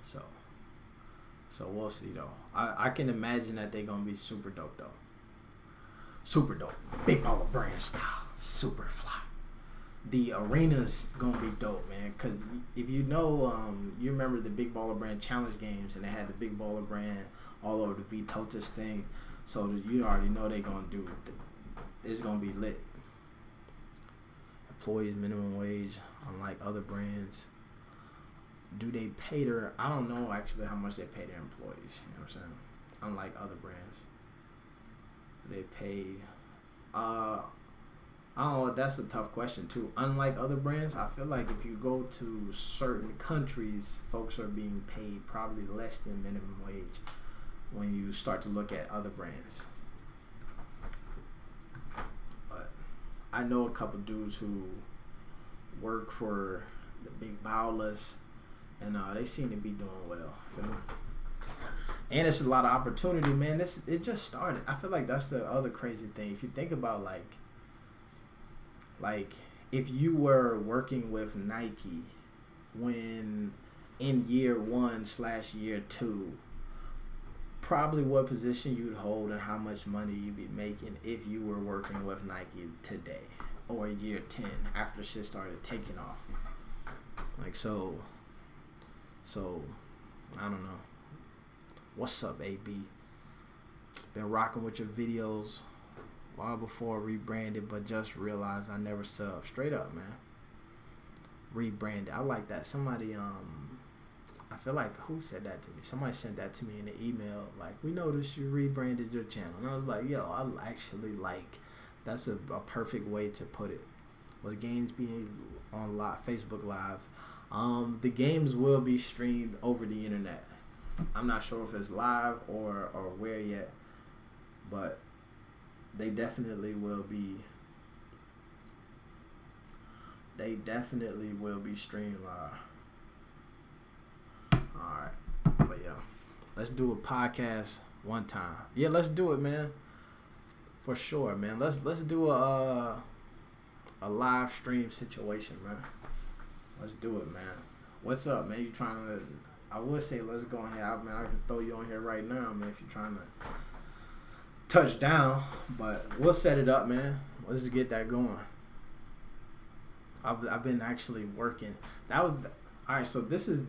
So we'll see, though. I can imagine that they're gonna be super dope, though. Super dope. Big baller brand style. Super fly. The arena's gonna be dope, man, because if you know, you remember the Big Baller Brand challenge games, and they had the Big Baller Brand all over the Vitotis thing, so you already know they're gonna do, it's gonna be lit. Employees minimum wage, unlike other brands. Do they pay their, I don't know actually how much they pay their employees, you know what I'm saying? Unlike other brands. They pay, I Oh, that's a tough question too. Unlike other brands, I feel like if you go to certain countries, folks are being paid probably less than minimum wage when you start to look at other brands. But I know a couple dudes who work for the big bowlers, and they seem to be doing well. Feel me? And it's a lot of opportunity, man. It just started. I feel like that's the other crazy thing. If you think about like if you were working with Nike when in year 1/year 2, probably what position you'd hold and how much money you'd be making if you were working with Nike today or year 10 after shit started taking off. Like so I don't know. What's up, AB? Been rocking with your videos while before rebranded, but just realized I never subbed. Straight up, man. Rebranded. I like that. Somebody, I feel like, who said that to me? Somebody sent that to me in the email. Like, we noticed you rebranded your channel. And I was like, yo, I actually like, that's a perfect way to put it. With games being on Facebook Live, the games will be streamed over the internet. I'm not sure if it's live or where yet, but they definitely will be. They definitely will be streamed live. All right, but yeah, let's do a podcast one time. Yeah, let's do it, man. For sure, man. Let's do a live stream situation, man. Let's do it, man. What's up, man? You trying to? I would say let's go ahead. I mean, I can throw you on here right now, man, if you're trying to touch down. But we'll set it up, man. Let's just get that going. I've been actually working. All right. So this is,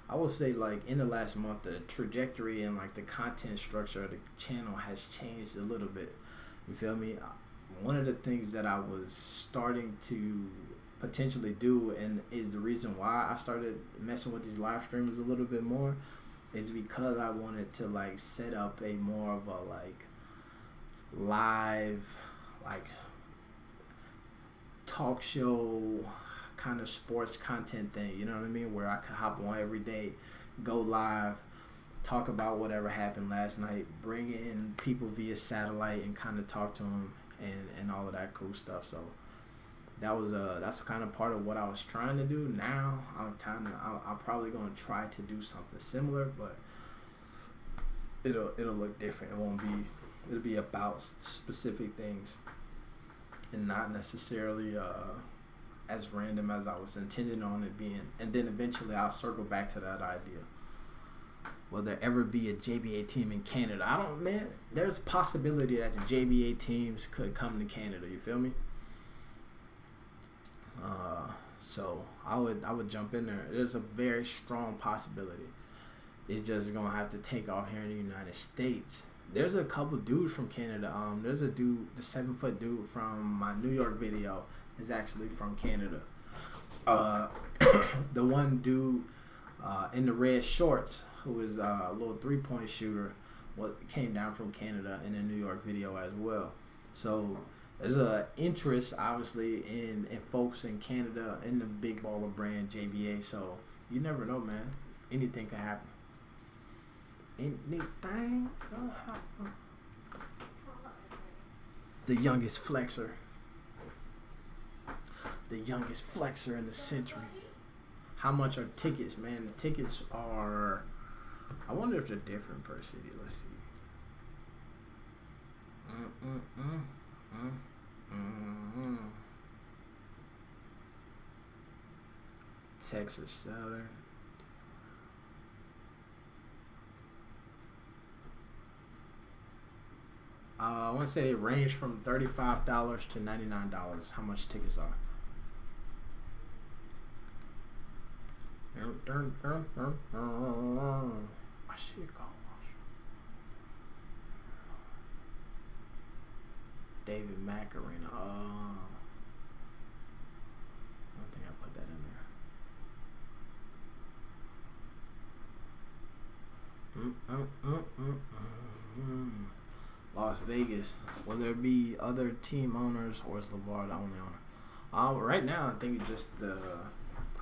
I will say, like in the last month, the trajectory and like the content structure of the channel has changed a little bit. You feel me? One of the things that I was starting to potentially do, and is the reason why I started messing with these live streams a little bit more, is because I wanted to like set up a more of a like live like talk show kind of sports content thing, you know what I mean, where I could hop on every day, go live, talk about whatever happened last night, bring in people via satellite and kind of talk to them and all of that cool stuff. So that's kind of part of what I was trying to do. Now I'm probably going to try to do something similar, but it'll look different. It'll be about specific things and not necessarily as random as I was intending on it being. And then eventually I'll circle back to that idea. Will there ever be a JBA team in Canada? There's a possibility that the JBA teams could come to Canada. You feel me? So I would jump in there. There's a very strong possibility. It's just gonna have to take off here in the United States. There's a couple dudes from Canada. There's a dude, the 7-foot dude from my New York video is actually from Canada. The one dude in the red shorts who is a little 3-point shooter came down from Canada in the New York video as well. So there's a interest, obviously, in folks in Canada in the big baller brand JBA. So you never know, man. Anything can happen. Anything can happen. The youngest flexer. The youngest flexer in the century. How much are tickets, man? The tickets are, I wonder if they're different per city. Let's see. Texas Southern. I want to say they range from $35 to $99. How much tickets are? I should go. David Macarena. I don't think I put that in there. Las Vegas. Will there be other team owners, or is LeVar the only owner? Right now, I think it's just the.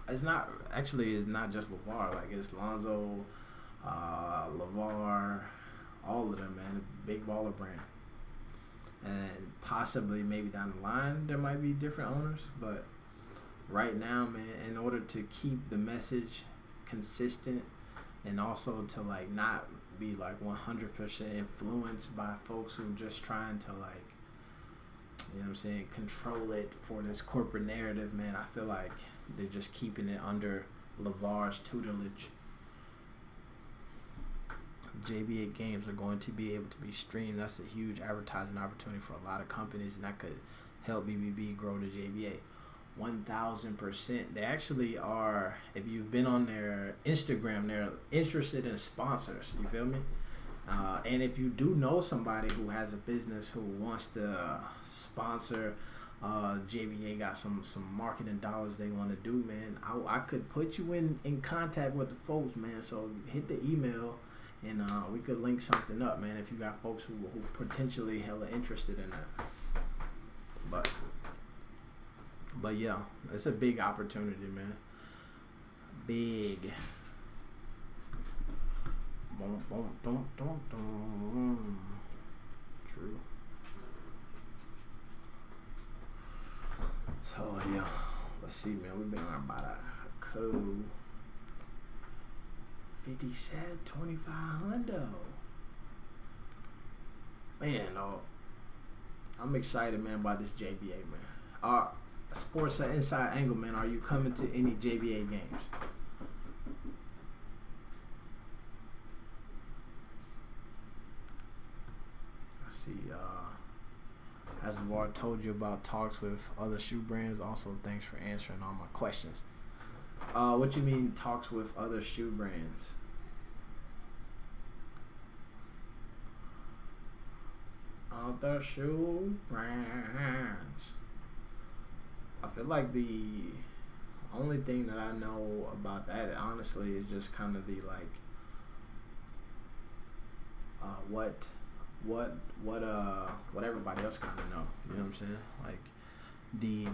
It's not actually. It's not just LeVar. Like it's Lonzo, LeVar, all of them, man. Big baller brand. And possibly maybe down the line there might be different owners, but right now, man, in order to keep the message consistent and also to like not be like 100% influenced by folks who just trying to like, you know what I'm saying, control it for this corporate narrative, man, I feel like they're just keeping it under LeVar's tutelage. JBA games are going to be able to be streamed. That's a huge advertising opportunity for a lot of companies, and that could help BBB grow the JBA. 1,000%. They actually are, if you've been on their Instagram, they're interested in sponsors. You feel me? And if you do know somebody who has a business who wants to sponsor, JBA got some marketing dollars they want to do, man. I could put you in contact with the folks, man. So hit the email. And we could link something up, man, if you got folks who potentially hella interested in that. But yeah, it's a big opportunity, man. Big. Boom, boom, boom, boom, boom. True. So yeah, let's see, man. We've been on about a code. 57, 2500. Man, I'm excited, man, about this JBA, man. Sports Inside Angle, man. Are you coming to any JBA games? Let's see. As LeVar told you about talks with other shoe brands. Also, thanks for answering all my questions. What you mean talks with other shoe brands? Other shoe brands. I feel like the only thing that I know about that, honestly, is just kind of the like, what everybody else kind of know. You know what I'm saying? Like the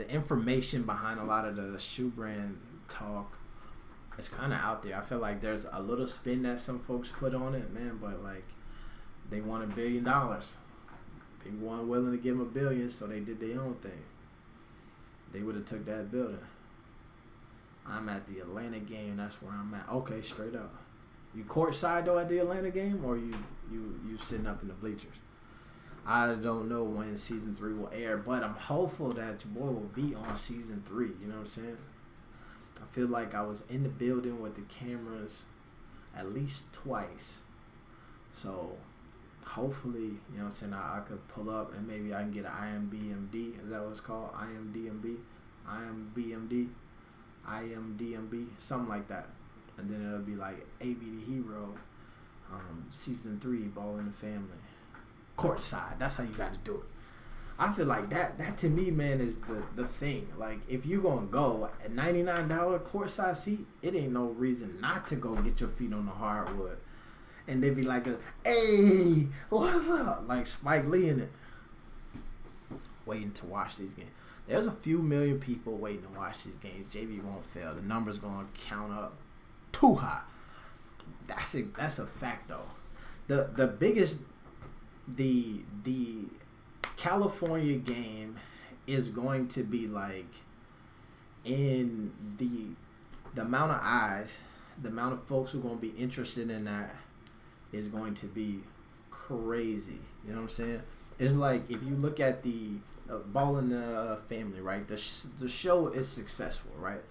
information behind a lot of the shoe brand talk is kind of out there. I feel like there's a little spin that some folks put on it, man, but like they want $1 billion. People weren't willing to give them $1 billion, so they did their own thing. They would have took that building. I'm at the Atlanta game. That's where I'm at. Okay, straight up. You courtside though at the Atlanta game, or you sitting up in the bleachers? I don't know when season 3 will air, but I'm hopeful that your boy will be on season 3. You know what I'm saying? I feel like I was in the building with the cameras at least twice. So hopefully, you know what I'm saying, I could pull up and maybe I can get an IMDMD. Is that what it's called? IMDMB, something like that. And then it'll be like AB the Hero, season 3, Ball in the Family. Courtside, that's how you got to do it. I feel like that to me, man, is the thing. Like, if you gonna go a $99 courtside seat, it ain't no reason not to go get your feet on the hardwood. And they be like, hey, what's up? Like Spike Lee in it. Waiting to watch these games. There's a few million people waiting to watch these games. JB won't fail. The number's gonna count up too high. That's a fact though. The biggest the California game is going to be like, in the amount of eyes, the amount of folks who are going to be interested in that is going to be crazy. You know what I'm saying? It's like, if you look at the Ball in the Family, right? The show is successful, right?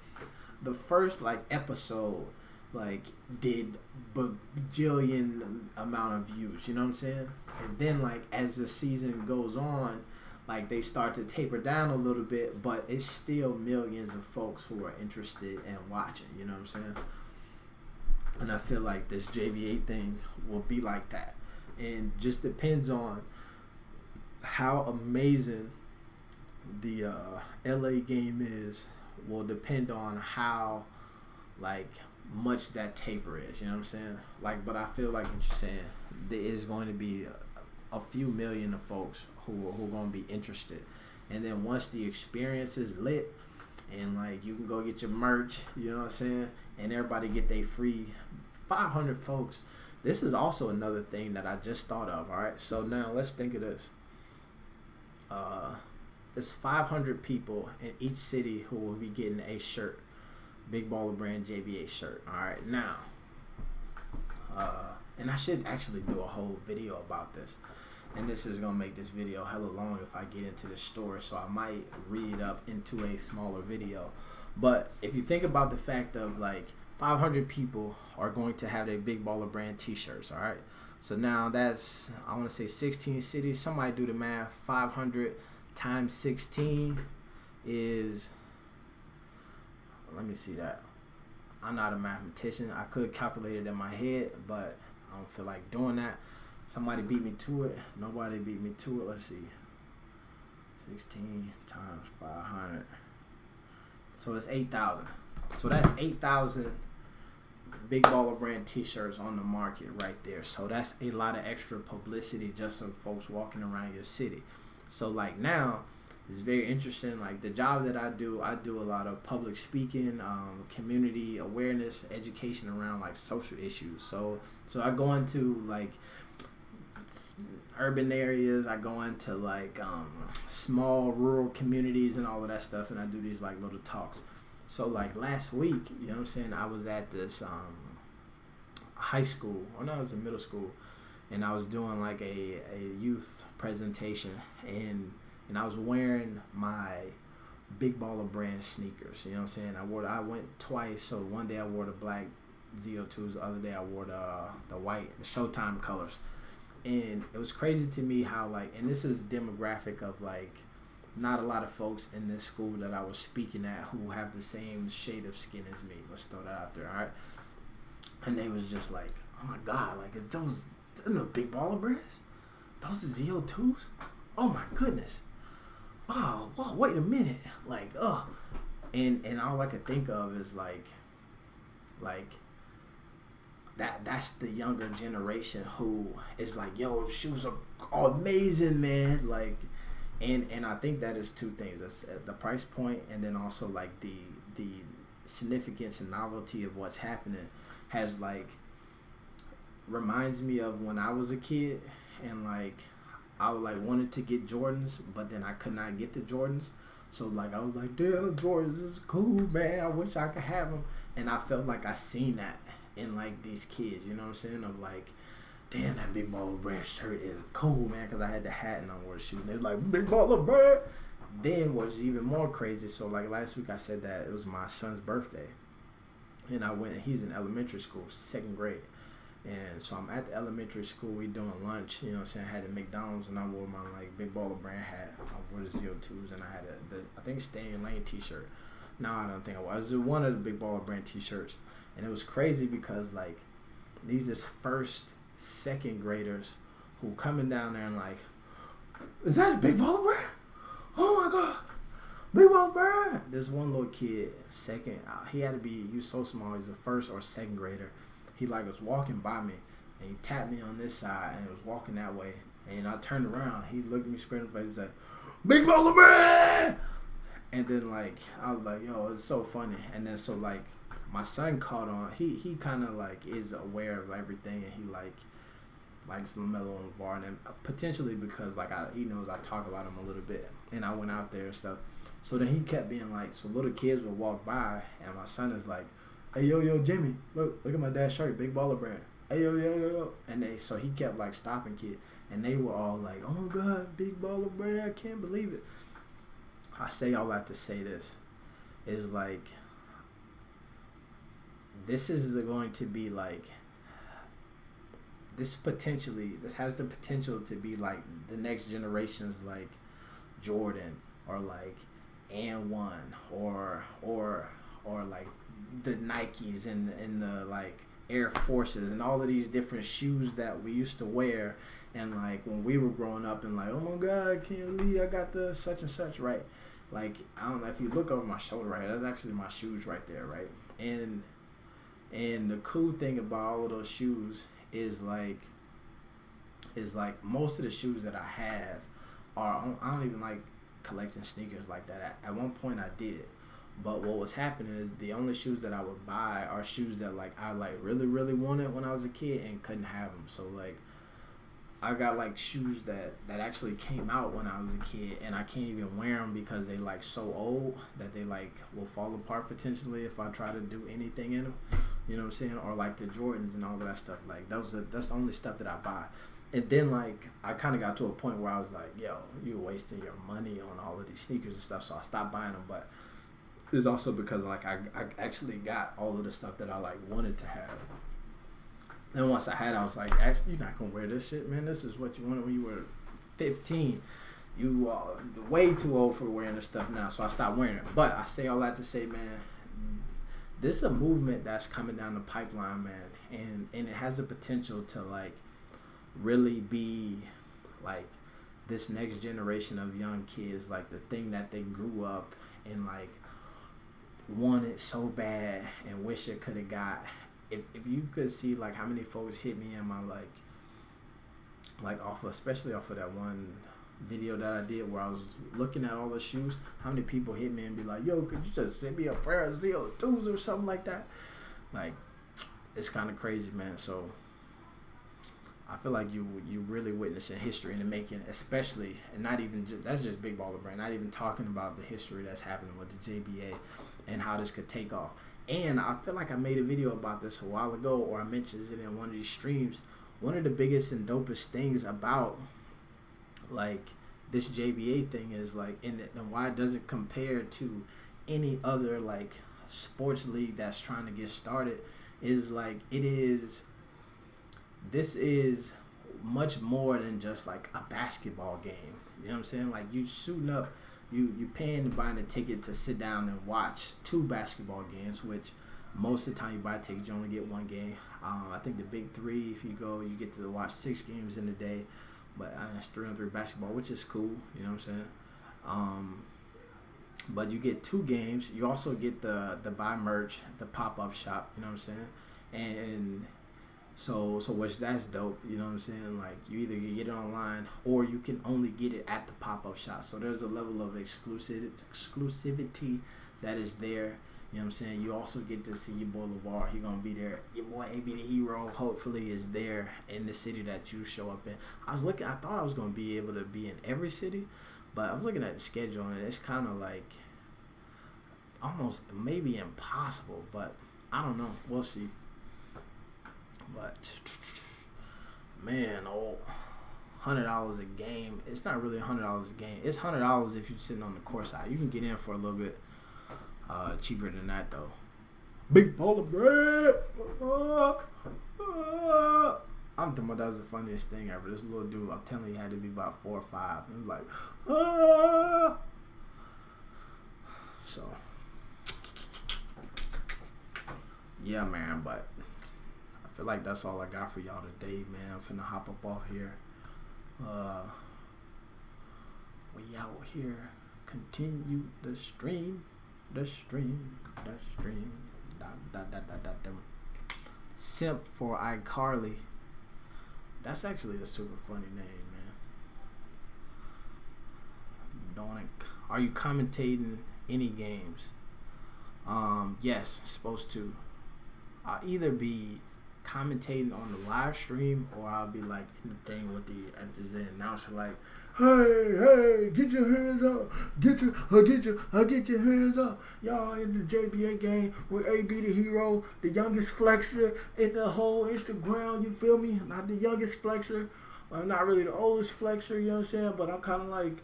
The first like episode like did bajillion amount of views. You know what I'm saying? And then like as the season goes on, like they start to taper down a little bit, but it's still millions of folks who are interested in watching. You know what I'm saying? And I feel like this JBA thing will be like that. And just depends on how amazing the LA game is, will depend on how like much that taper is. You know what I'm saying? Like, but I feel like what you're saying, there is going to be a few million of folks who are gonna be interested. And then once the experience is lit, and like you can go get your merch, you know what I'm saying, and everybody get their free 500 folks. This is also another thing that I just thought of. All right, so now let's think of this. It's 500 people in each city who will be getting a shirt, Big Baller Brand JBA shirt. All right, now, and I should actually do a whole video about this. And this is gonna make this video hella long if I get into the story, so I might read up into a smaller video. But if you think about the fact of like 500 people are going to have their Big Baller Brand t-shirts, all right? So now that's, I want to say 16 cities. Somebody do the math. 500 times 16 is, let me see that. I'm not a mathematician. I could calculate it in my head, but I don't feel like doing that. Somebody beat me to it. Nobody beat me to it. Let's see. 16 times 500. So it's 8,000. So that's 8,000 Big Baller Brand t-shirts on the market right there. So that's a lot of extra publicity just of folks walking around your city. So like now, it's very interesting. Like the job that I do a lot of public speaking, community awareness, education around like social issues. So I go into like urban areas, I go into like small rural communities and all of that stuff, and I do these like little talks. So like last week, you know what I'm saying, I was at this high school, or no, it was in middle school, and I was doing like a youth presentation, and I was wearing my Big Baller Brand sneakers. You know what I'm saying? I went twice. So one day I wore the black ZO2s, the other day I wore the white, the Showtime colors. And it was crazy to me how like, and this is demographic of like, not a lot of folks in this school that I was speaking at who have the same shade of skin as me. Let's throw that out there, all right? And they was just like, oh my God, like, is those the Big Baller Brands? Those are ZO2s? Oh my goodness. Oh, whoa, wait a minute. Like, oh. And all I could think of is like that's the younger generation who is like, yo, shoes are amazing, man. Like, and I think that is two things. That's the price point, and then also like the significance and novelty of what's happening has like reminds me of when I was a kid, and like I would like wanted to get Jordans, but then I could not get the Jordans. So like I was like, damn, Jordans is cool, man. I wish I could have them. And I felt like I seen that in like these kids, you know what I'm saying? Of like, damn, that Big Baller Brand shirt is cool, man, because I had the hat and I wore the shoes. And they was like, Big Baller Brand. Then what's even more crazy, so like last week I said that it was my son's birthday. And I went, he's in elementary school, 2nd grade. And so I'm at the elementary school, we doing lunch, you know what I'm saying? I had the McDonald's and I wore my like Big Baller Brand hat. I wore the ZO2s and I had I think Stay in Lane t-shirt. No, I don't think I was. It was one of the Big Baller Brand t-shirts. And it was crazy because like these is 1st, 2nd graders who coming down there and like, is that a Big Baller Brand? Oh my God, Big Baller Brand. This one little kid, second, he was so small, he was a 1st or 2nd grader. He like was walking by me and he tapped me on this side and was walking that way. And I turned around, he looked at me straight in the face, like, Big Baller Brand! And then like, I was like, yo, it's so funny. And then so like, my son caught on. He kind of like is aware of everything, and he likes LaMelo and VAR, and potentially because like he knows I talk about him a little bit, and I went out there and stuff. So then he kept being like, so little kids would walk by, and my son is like, hey yo Jimmy, look at my dad's shirt, Big Baller Brand. Hey yo, and so he kept like stopping kids, and they were all like, oh my God, Big Baller Brand, I can't believe it. I say all that to say this is like, this is going to be like, this has the potential to be like the next generation's like Jordan or like And1 or like the Nikes and the like Air Forces and all of these different shoes that we used to wear, and like when we were growing up and like, oh my God, I can't believe I got the such and such, right? Like, I don't know if you look over my shoulder right here, that's actually my shoes right there, right? And the cool thing about all of those shoes is like is like most of the shoes that I have I don't even like collecting sneakers like that. At one point I did. But what was happening is the only shoes that I would buy are shoes that like I like really really wanted when I was a kid and couldn't have them. So like I got like shoes that actually came out when I was a kid and I can't even wear them because they like so old that they like will fall apart potentially if I try to do anything in them. You know what I'm saying? Or like the Jordans and all of that stuff. Like that's the only stuff that I buy. And then like I kind of got to a point where I was like, yo, you're wasting your money on all of these sneakers and stuff. So I stopped buying them. But it's also because like I actually got all of the stuff that I like wanted to have. Then once I had it, I was like, actually, you're not gonna wear this shit, man. This is what you wanted when you were 15. You are way too old for wearing this stuff now. So I stopped wearing it. But I say all that to say, man, this is a movement that's coming down the pipeline, man, and it has the potential to like really be like this next generation of young kids, like the thing that they grew up and like wanted so bad and wish it could have got. If you could see like how many folks hit me in my like off of, especially off of that one video that I did where I was looking at all the shoes, how many people hit me and be like, yo, could you just send me a pair of ZO2s or something like that? Like, it's kind of crazy, man. So I feel like you really witnessing history in the making, especially, and not even just, that's just Big Baller Brand, not even talking about the history that's happening with the JBA and how this could take off. And I feel like I made a video about this a while ago, or I mentioned it in one of these streams. One of the biggest and dopest things about like this JBA thing is like, and why it doesn't compare to any other like sports league that's trying to get started, is like this is much more than just like a basketball game. You know what I'm saying? Like you shooting up, you paying, buying a ticket to sit down and watch 2 basketball games, which most of the time you buy a ticket, you only get 1 game. I think the big 3, if you go, you get to watch 6 games in a day, but it's 3-on-3 basketball, which is cool. You know what I'm saying? But you get 2 games. You also get the buy merch, the pop-up shop. You know what I'm saying? And so which that's dope. You know what I'm saying? Like you either can get it online or you can only get it at the pop-up shop. So there's a level of exclusivity that is there. You know what I'm saying? You also get to see your boy LeVar. He gonna be there. Your boy AB the Hero hopefully is there in the city that you show up in. I thought I was gonna be able to be in every city, but I was looking at the schedule and it's kind of like almost maybe impossible. But I don't know. We'll see. But man, $100 a game. It's not really $100 a game. It's $100 if you're sitting on the court side. You can get in for a little bit cheaper than that though. Big bowl of bread. I'm talking about, that was the funniest thing ever. This little dude, I'm telling you, had to be about 4 or 5. It was like, so yeah, man. But I feel like that's all I got for y'all today, man. I'm finna hop up off here. We out here. Continue the stream. Simp for iCarly. That's actually a super funny name, man. Are you commentating any games? Yes, supposed to. I'll either be commentating on the live stream or I'll be like in the thing with the announcer like, hey, get your hands up, get your hands up, y'all in the JBA game with AB the Hero, the youngest flexor in the whole Instagram. You feel me? Not the youngest flexor, I'm not really the oldest flexor, you know what I'm saying, but I'm kind of like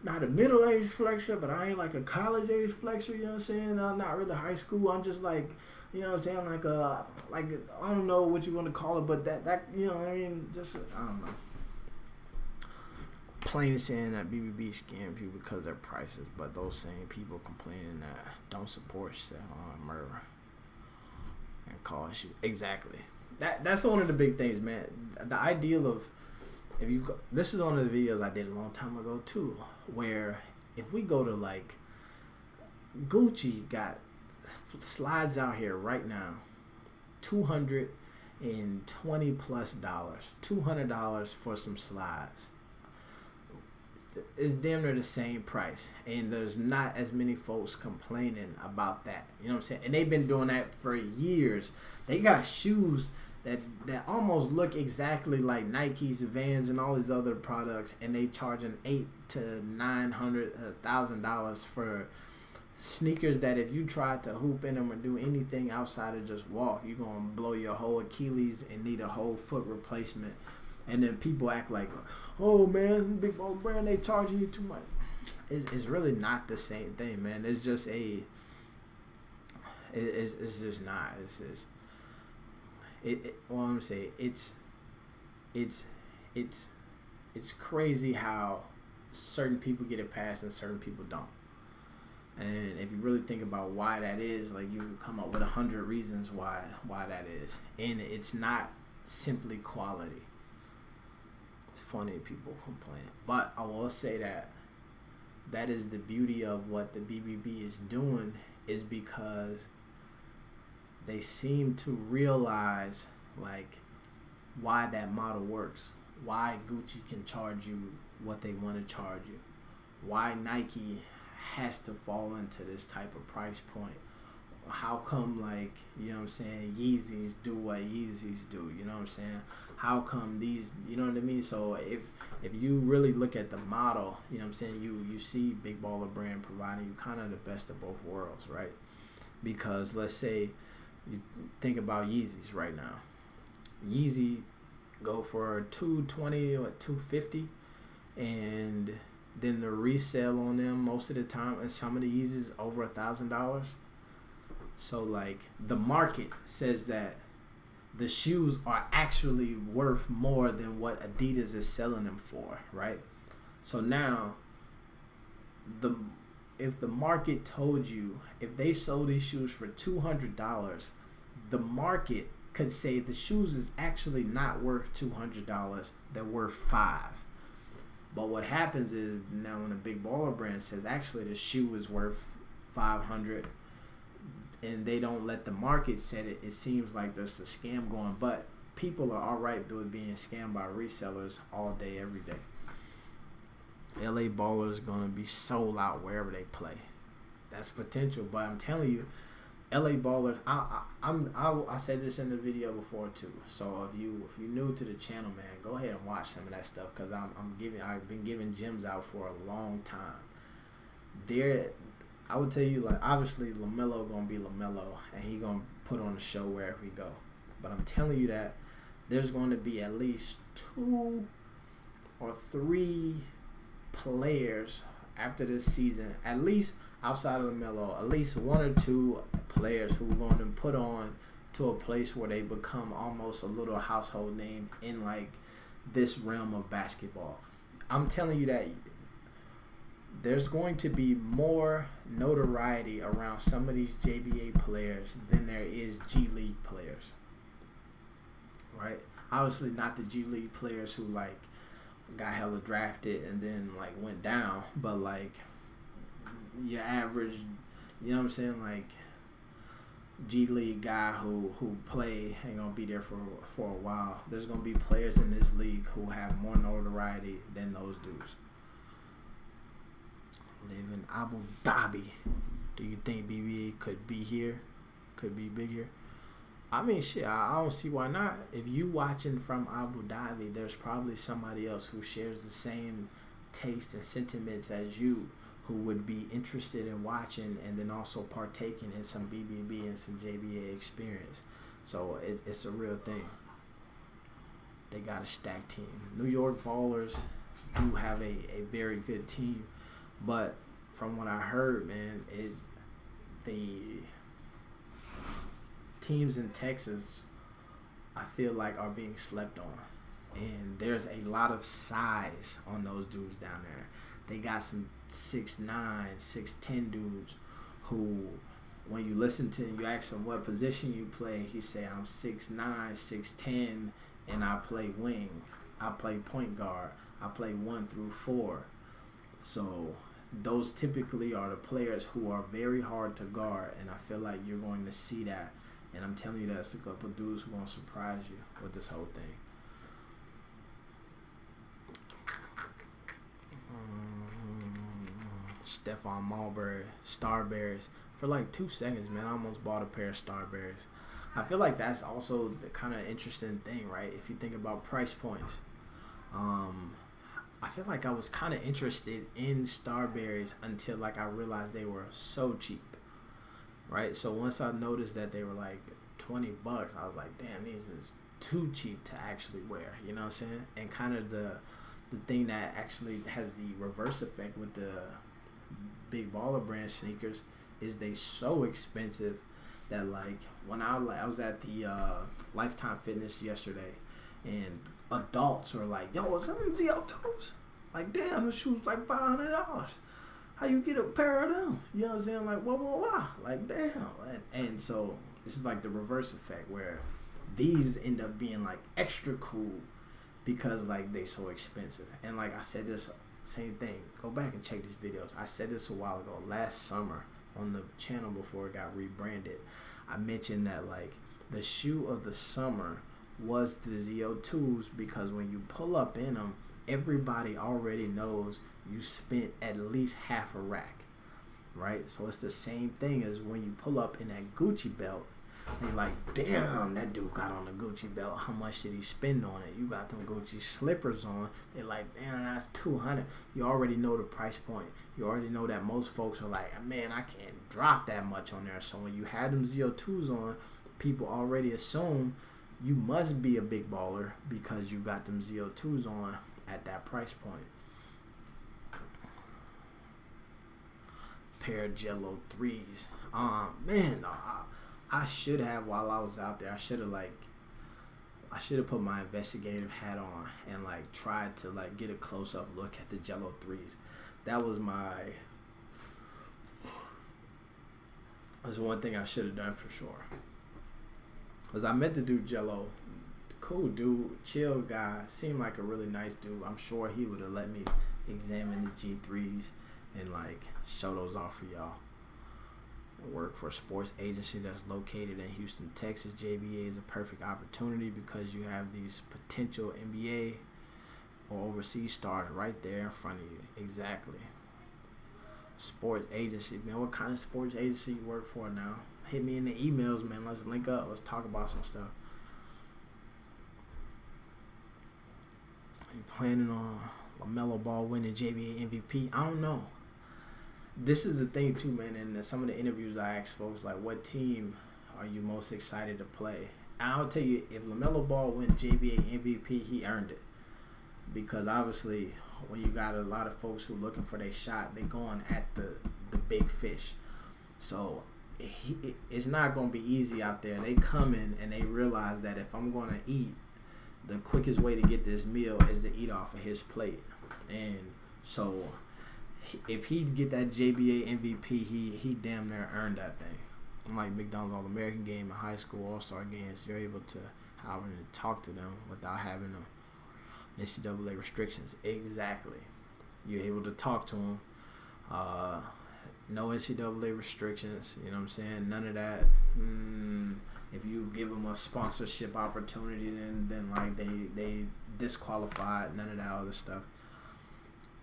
not a middle-aged flexor, but I ain't like a college-age flexor, you know what I'm saying? I'm not really high school. I'm just like, you know what I'm saying, like I don't know what you want to call it, but that you know what I mean, just I don't know. Plain saying that BBB scam people because of their prices, but those same people complaining that don't support murder and cause you exactly. That's one of the big things, man. The ideal of this is one of the videos I did a long time ago too, where if we go to like Gucci got slides out here right now, $250 in $20+, $200 for some slides. It's damn near the same price, and there's not as many folks complaining about that. You know what I'm saying? And they've been doing that for years. They got shoes that almost look exactly like Nike's, Vans, and all these other products, and they charging $800 to $900, $1,000 for sneakers that if you try to hoop in them or do anything outside of just walk, you're gonna blow your whole Achilles and need a whole foot replacement. And then people act like, oh man, big ball brand, they charging you too much. It's really not the same thing, man. It's just it's just not. Well, I'm gonna say it's crazy how certain people get it passed and certain people don't. And if you really think about why that is, like, you come up with 100 reasons why that is, and it's not simply quality. It's funny people complain, but I will say that is the beauty of what the BBB is doing, is because they seem to realize, like, why that model works, why Gucci can charge you what they want to charge you, why Nike has to fall into this type of price point. How come, like, you know what I'm saying, Yeezys do what Yeezys do, you know what I'm saying? How come these, you know what I mean? So if you really look at the model, you know what I'm saying, you see Big Baller Brand providing you kind of the best of both worlds, right? Because let's say you think about Yeezys right now. Yeezy go for $220 or $250, and then the resale on them most of the time, and some of the Yeezys over $1,000. So, like, the market says that the shoes are actually worth more than what Adidas is selling them for, right? So now, if the market told you, if they sold these shoes for $200, the market could say the shoes is actually not worth $200, they're worth $5. But what happens is, now when a Big Baller Brand says actually the shoe is worth $500, and they don't let the market set it, it seems like there's a scam going. But people are alright with being scammed by resellers all day, every day. LA Ballers gonna be sold out wherever they play. That's potential, but I'm telling you, LA Ballers. I said this in the video before too. So if you're new to the channel, man, go ahead and watch some of that stuff, because I've been giving gems out for a long time. I would tell you, like, obviously LaMelo gonna be LaMelo, and he gonna put on the show wherever he go. But I'm telling you that there's going to be at least 2 or 3 players after this season, at least outside of LaMelo, at least 1 or 2 players who are going to put on to a place where they become almost a little household name in, like, this realm of basketball. I'm telling you that there's going to be more notoriety around some of these JBA players than there is G League players, right? Obviously not the G League players who, like, got hella drafted and then, like, went down, but, like, your average, you know what I'm saying, like, G League guy who play ain't gonna be there for a while. There's gonna be players in this league who have more notoriety than those dudes. Live in Abu Dhabi. Do you think BBA could be here? Could be big here? I mean, shit, I don't see why not. If you watching from Abu Dhabi, there's probably somebody else who shares the same taste and sentiments as you, who would be interested in watching and then also partaking in some BBB and some JBA experience. So it's a real thing. They got a stacked team. New York Ballers do have a very good team, but from what I heard, man, the teams in Texas, I feel like, are being slept on. And there's a lot of size on those dudes down there. They got some 6'9", 6'10" dudes who, when you listen to him, you ask him what position you play, he say, I'm 6'9", 6'10", and I play wing. I play point guard. I play 1 through 4. So those typically are the players who are very hard to guard, and I feel like you're going to see that And I'm telling you, that's a couple dudes who gonna surprise you with this whole thing. Stephon Marbury, Starberries. For like 2 seconds, man, I almost bought a pair of Starberries. I feel like that's also the kind of interesting thing, right? If you think about price points. I feel like I was kind of interested in Starberries until like I realized they were so cheap, right? So once I noticed that they were like $20, I was like, damn, these is too cheap to actually wear. You know what I'm saying? And kind of the thing that actually has the reverse effect with the big baller brand sneakers is they so expensive that like when I was at the Lifetime Fitness yesterday, and adults were like, yo, is them ZO2s? Like, damn, the shoes like $500. How you get a pair of them? You know what I'm saying? Like, blah, blah, blah. Like, damn. And so this is like the reverse effect where these end up being like extra cool because like they so expensive. And like I said this same thing. Go back and check these videos. I said this a while ago, last summer on the channel before it got rebranded. I mentioned that like the shoe of the summer was the ZO2s because when you pull up in them, everybody already knows you spent at least half a rack, right? So it's the same thing as when you pull up in that Gucci belt and you're like, damn, that dude got on the Gucci belt. How much did he spend on it? You got them Gucci slippers on. They're like, damn, that's $200. You already know the price point. You already know that most folks are like, man, I can't drop that much on there. So when you had them ZO2s on, people already assume you must be a big baller because you got them ZO2s on at that price point. Pair of Jello 3s. Man, I should have, while I was out there, I should have put my investigative hat on and like tried to like get a close up look at the Jello 3s. That's one thing I should have done for sure. Cause I met the dude Jello, cool dude, chill guy, seemed like a really nice dude. I'm sure he would have let me examine the G3s and like show those off for y'all. I work for a sports agency that's located in Houston, Texas. JBA is a perfect opportunity because you have these potential NBA or overseas stars right there in front of you. Exactly. Sports agency, man. What kind of sports agency you work for now? Hit me in the emails, man. Let's link up. Let's talk about some stuff. Are you planning on LaMelo Ball winning JBA MVP? I don't know. This is the thing too, man. In some of the interviews I asked folks, like, what team are you most excited to play? And I'll tell you, if LaMelo Ball wins JBA MVP, he earned it. Because obviously, when you got a lot of folks who looking for their shot, they going at the big fish. So it's not going to be easy out there. They come in and they realize that if I'm going to eat, the quickest way to get this meal is to eat off of his plate. And so if he get that JBA MVP, he damn near earned that thing. Unlike McDonald's All-American game and high school All-Star games, you're able to talk to them without having the NCAA restrictions. Exactly. You're able to talk to them. No NCAA restrictions. You know what I'm saying? None of that. If you give them a sponsorship opportunity, then like they disqualified. None of that other stuff.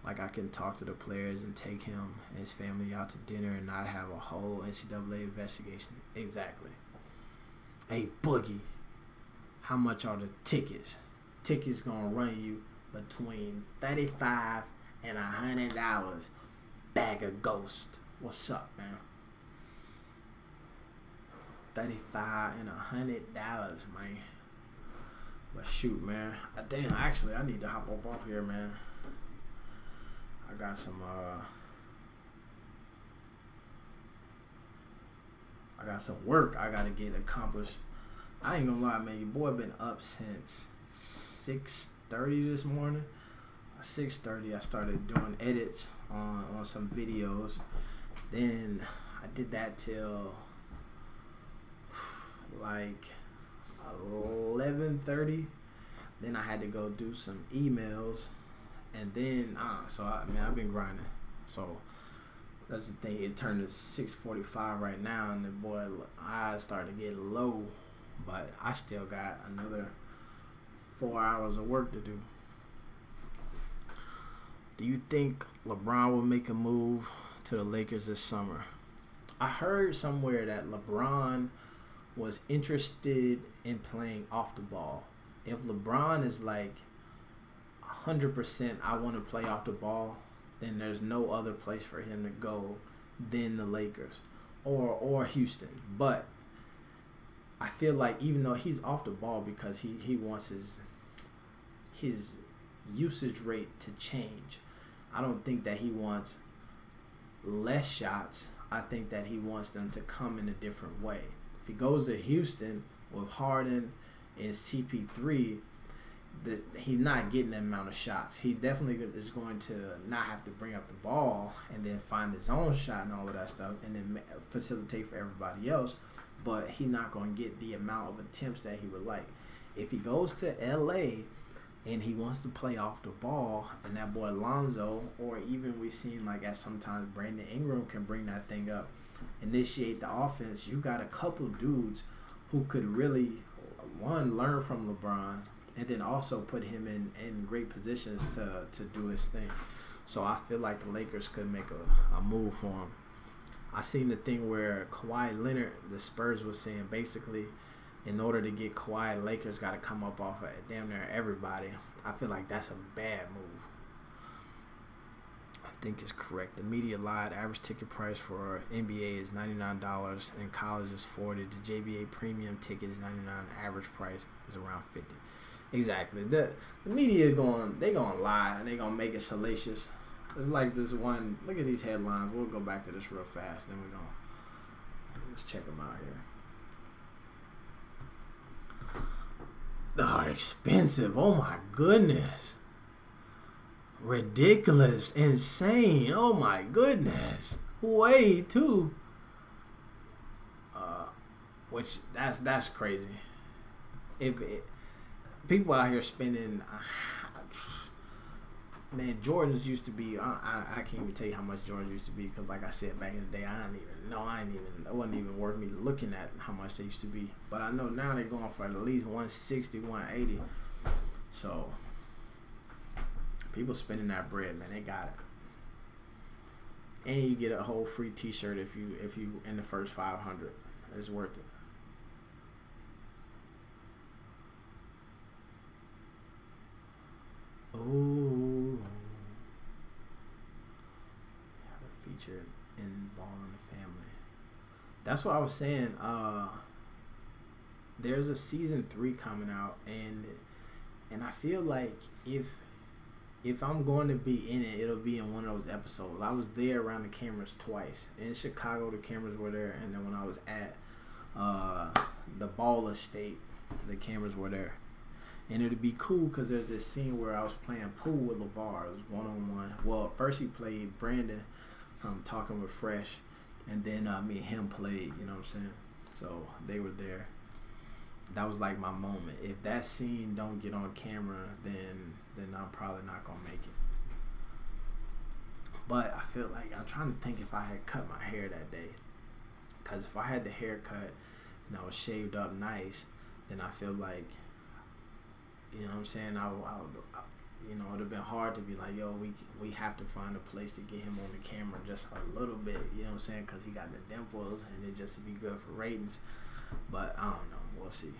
Like, I can talk to the players and take him and his family out to dinner and not have a whole NCAA investigation. Exactly. Hey, Boogie, how much are the tickets? Tickets gonna run you between $35 and $100. Bag of Ghost. What's up, man? $35 and $100, man. But shoot, man. Damn, actually, I need to hop up off here, man. I got some work I gotta get accomplished. I ain't gonna lie, man, your boy been up since 6:30 this morning. 6:30 I started doing edits on some videos. Then I did that till like 11:30. Then I had to go do some emails. And then, I've been grinding. So That's the thing. It turned to 6:45 right now, and the boy eyes starting to get low. But I still got another 4 hours of work to do. Do you think LeBron will make a move to the Lakers this summer? I heard somewhere that LeBron was interested in playing off the ball. If LeBron is like 100% I want to play off the ball, then there's no other place for him to go than the Lakers or Houston. But I feel like even though he's off the ball because he wants his usage rate to change, I don't think that he wants less shots. I think that he wants them to come in a different way. If he goes to Houston with Harden and CP3, he's not getting that amount of shots. He definitely is going to not have to bring up the ball and then find his own shot and all of that stuff and then facilitate for everybody else. But he's not going to get the amount of attempts that he would like. If he goes to LA and he wants to play off the ball, and that boy Lonzo, or even we seen like at sometimes Brandon Ingram can bring that thing up, initiate the offense, you got a couple dudes who could really, one, learn from LeBron, and then also put him in great positions to do his thing. So I feel like the Lakers could make a move for him. I seen the thing where Kawhi Leonard, the Spurs was saying basically, in order to get Kawhi, Lakers got to come up off of damn near everybody. I feel like that's a bad move. I think it's correct. The media lied. Average ticket price for NBA is $99 and college is $40. The JBA premium ticket is $99. Average price is around $50. Exactly. The media they gonna lie and they gonna make it salacious. It's like this one. Look at these headlines. We'll go back to this real fast. Then let's check them out here. Oh, expensive. Oh my goodness. Ridiculous. Insane. Oh my goodness. Way too. Which that's crazy. People out here spending, man, Jordans used to be, I can't even tell you how much Jordans used to be because like I said back in the day, it wasn't even worth me looking at how much they used to be. But I know now they're going for at least 160, 180. So people spending that bread, man, they got it. And you get a whole free t-shirt if you in the first 500. It's worth it. Ooh. Featured in Ball in the Family. That's what I was saying. There's a season 3 coming out, and I feel like if I'm going to be in it, it'll be in one of those episodes. I was there around the cameras twice. In Chicago, the cameras were there, and then when I was at the Ball Estate, the cameras were there. And it'd be cool because there's this scene where I was playing pool with LeVar. It was one-on-one. Well, first he played Brandon from Talking with Fresh, and then me and him played, you know what I'm saying? So they were there. That was like my moment. If that scene don't get on camera, then I'm probably not going to make it. But I feel like, I'm trying to think if I had cut my hair that day. Because if I had the haircut and I was shaved up nice, then I feel like, you know what I'm saying, I you know, it would have been hard to be like, yo, we have to find a place to get him on the camera just a little bit, you know what I'm saying, because he got the dimples and it just would be good for ratings. But I don't know, we'll see.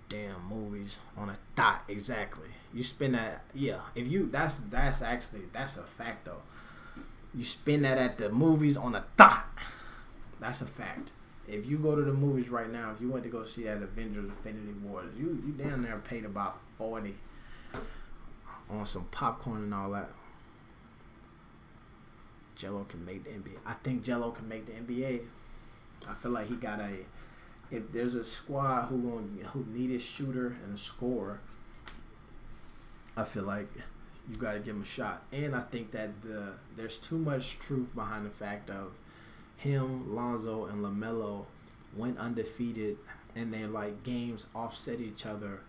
Damn, movies on a thought, exactly. You spend that, yeah, if you, that's a fact though. You spend that at the movies on a thought. That's a fact. If you go to the movies right now, if you went to go see that Avengers Infinity War, you damn near paid about $40 on some popcorn and all that. Jello can make the NBA. I think Jello can make the NBA. I feel like he got if there's a squad who need a shooter and a scorer, I feel like you got to give him a shot. And I think that there's too much truth behind the fact of him, Lonzo, and LaMelo went undefeated, and their like games offset each other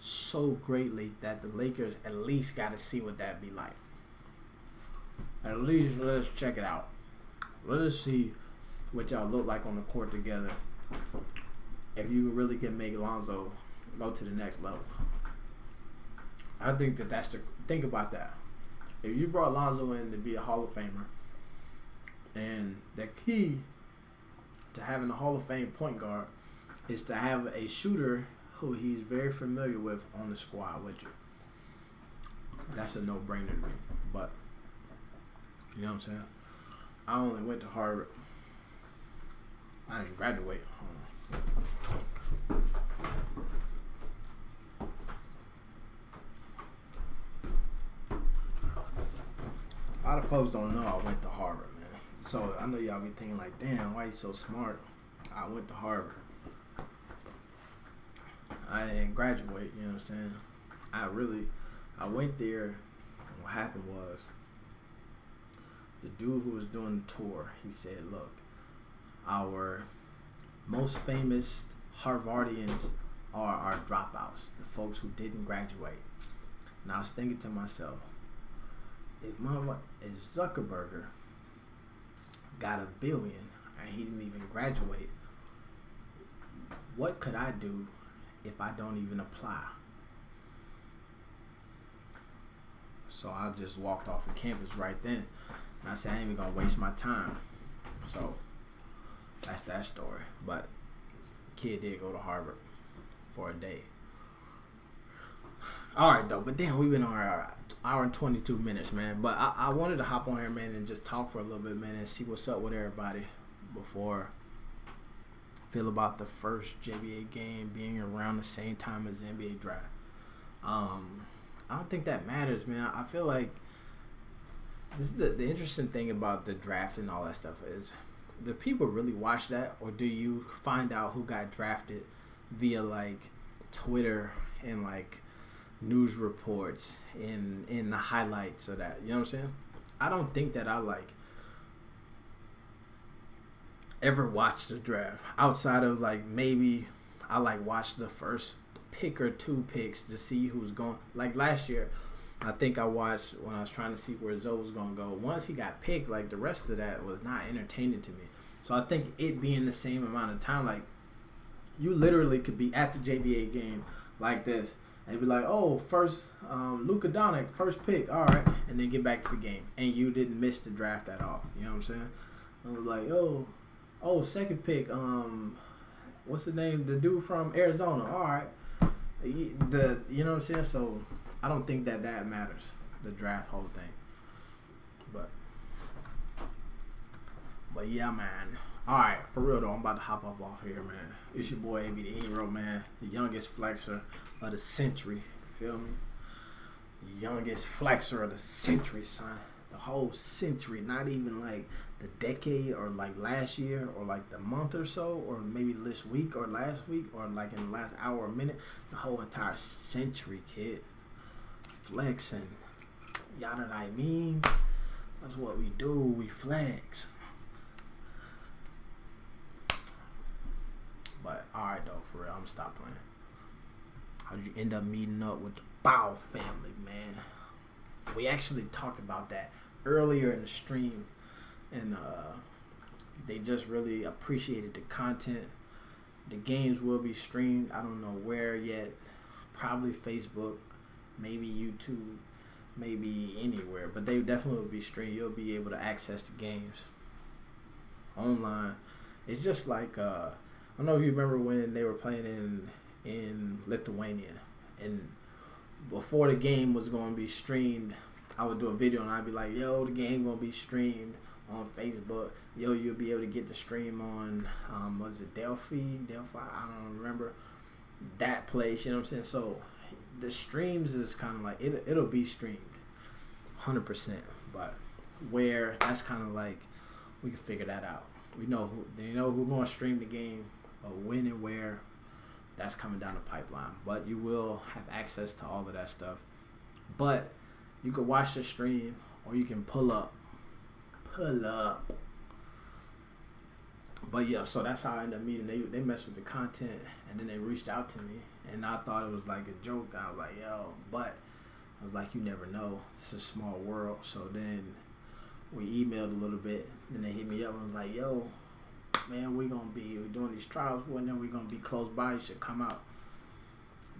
so greatly that the Lakers at least got to see what that be like. At least let's check it out. Let us see what y'all look like on the court together. If you really can make Lonzo go to the next level. I think that's the think about that. If you brought Lonzo in to be a Hall of Famer, and the key to having a Hall of Fame point guard is to have a shooter who he's very familiar with on the squad with you. That's a no-brainer to me. But you know what I'm saying? I only went to Harvard. I didn't graduate. A lot of folks don't know I went to Harvard, man. So I know y'all be thinking like, damn, why you so smart? I went to Harvard. I didn't graduate, you know what I'm saying? I went there, and what happened was, the dude who was doing the tour, he said, look, our most famous Harvardians are our dropouts, the folks who didn't graduate. And I was thinking to myself, if Zuckerberg got $1 billion and he didn't even graduate, what could I do if I don't even apply? So I just walked off of campus right then. And I said, I ain't even going to waste my time. So that's that story. But the kid did go to Harvard for a day. All right, though. But damn, we've been on our hour and 22 minutes, man. But I wanted to hop on here, man, and just talk for a little bit, man, and see what's up with everybody before I feel about the first JBA game being around the same time as the NBA draft. I don't think that matters, man. I feel like this is the interesting thing about the draft and all that stuff is, do people really watch that, or do you find out who got drafted via like Twitter and like news reports in the highlights of that? You know what I'm saying? I don't think that I like ever watched the draft outside of like maybe I like watched the first pick or two picks to see who's going. Like last year, I think I watched when I was trying to see where Zoe was going to go. Once he got picked, like the rest of that was not entertaining to me. So I think it being the same amount of time, like you literally could be at the JBA game like this and be like, oh, first Luka Doncic, first pick, all right, and then get back to the game, and you didn't miss the draft at all. You know what I'm saying? I was like, oh, second pick, what's the name? The dude from Arizona. All right, you know what I'm saying? So I don't think that matters, the draft whole thing. But yeah, man. All right, for real though, I'm about to hop up off here, man. It's your boy AB the Hero, man, the youngest flexor of the century. Feel me? The youngest flexor of the century, son. The whole century, not even like the decade or like last year or like the month or so or maybe this week or last week or like in the last hour or minute. The whole entire century, kid. Flexing. Y'all know what I mean? That's what we do. We flex. But alright though, for real, I'm gonna stop playing. How'd you end up meeting up with the Bow family, man? We actually talked about that earlier in the stream, and they just really appreciated the content. The games will be streamed. I don't know where yet. Probably Facebook, maybe YouTube, maybe anywhere. But they definitely will be streamed. You'll be able to access the games online. It's just like I don't know if you remember when they were playing in Lithuania, and before the game was going to be streamed, I would do a video and I'd be like, yo, the game going to be streamed on Facebook. Yo, you'll be able to get the stream on, was it Delphi? I don't remember that place, you know what I'm saying? So the streams is kind of like, it'll be streamed 100%, but where, that's kind of like, we can figure that out. We know who's going to stream the game, but when and where, that's coming down the pipeline. But you will have access to all of that stuff. But you can watch the stream, or you can pull up. But yeah, so that's how I ended up meeting. They messed with the content, and then they reached out to me, and I thought it was like a joke. I was like, yo, but I was like, you never know. It's a small world. So then We emailed a little bit, and they hit me up and was like, "Yo, man, we're doing these trials. We're gonna be close by. You should come out.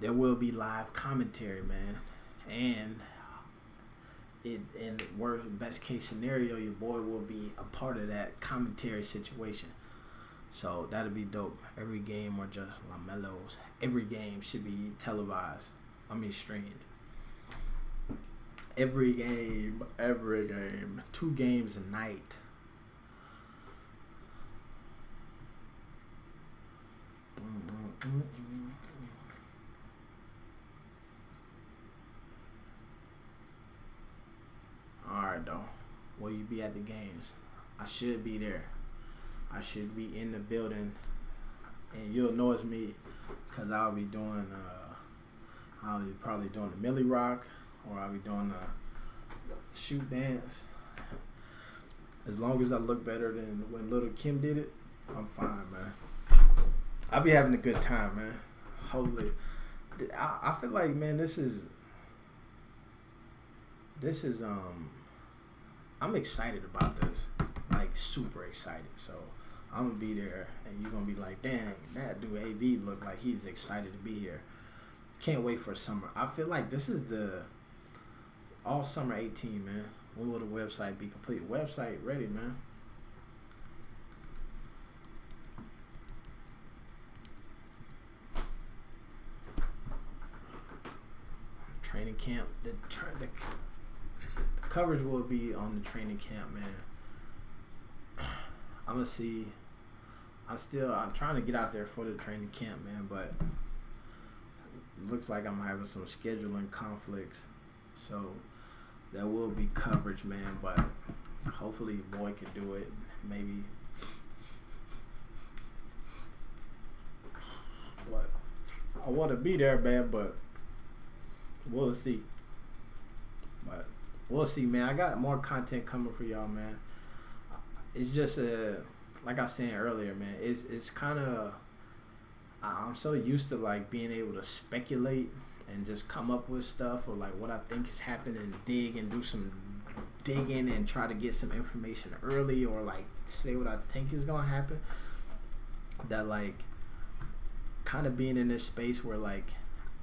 There will be live commentary, man, and in worst best case scenario, your boy will be a part of that commentary situation. So that'll be dope. Every game or just LaMelo's. Every game should be televised. Streamed. Every game. 2 games a night. Alright though. Will you be at the games? I should be there. I should be in the building, and you'll know it's me, cause I'll be probably doing the Millie Rock, or I'll be doing the shoot dance. As long as I look better than when Little Kim did it, I'm fine, man. I'll be having a good time, man. Hopefully, I feel like, man, this is I'm excited about this, like super excited. So I'm gonna be there, and you're gonna be like, dang, that dude AB look like he's excited to be here. Can't wait for summer. I feel like this is the all summer 18, man. When will the website be complete? Website ready, man. Training camp. The coverage will be on the training camp, man. I'm gonna see. I'm trying to get out there for the training camp, man, but it looks like I'm having some scheduling conflicts, so there will be coverage, man. But hopefully, your boy can do it. Maybe, but I want to be there, man. But we'll see. But we'll see, man. I got more content coming for y'all, man. It's just like I was saying earlier, man. It's kind of, I'm so used to like being able to speculate and just come up with stuff, or like what I think is happening, and dig and do some digging and try to get some information early, or like say what I think is gonna happen. That like kind of being in this space where like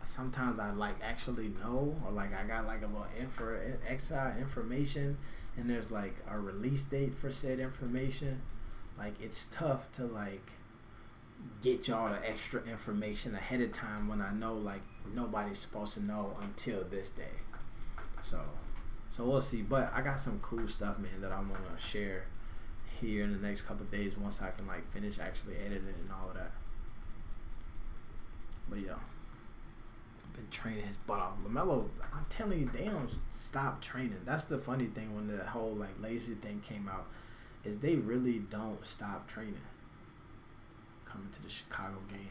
sometimes I like actually know, or like I got like a little extra information, and there's like a release date for said information. Like it's tough to like get y'all the extra information ahead of time when I know like nobody's supposed to know until this day. So we'll see. But I got some cool stuff, man, that I want to share here in the next couple of days once I can like finish actually editing and all of that. But yeah, been training his butt off. LaMelo, I'm telling you, they don't stop training. That's the funny thing when the whole like lazy thing came out, is they really don't stop training. Coming to the Chicago game,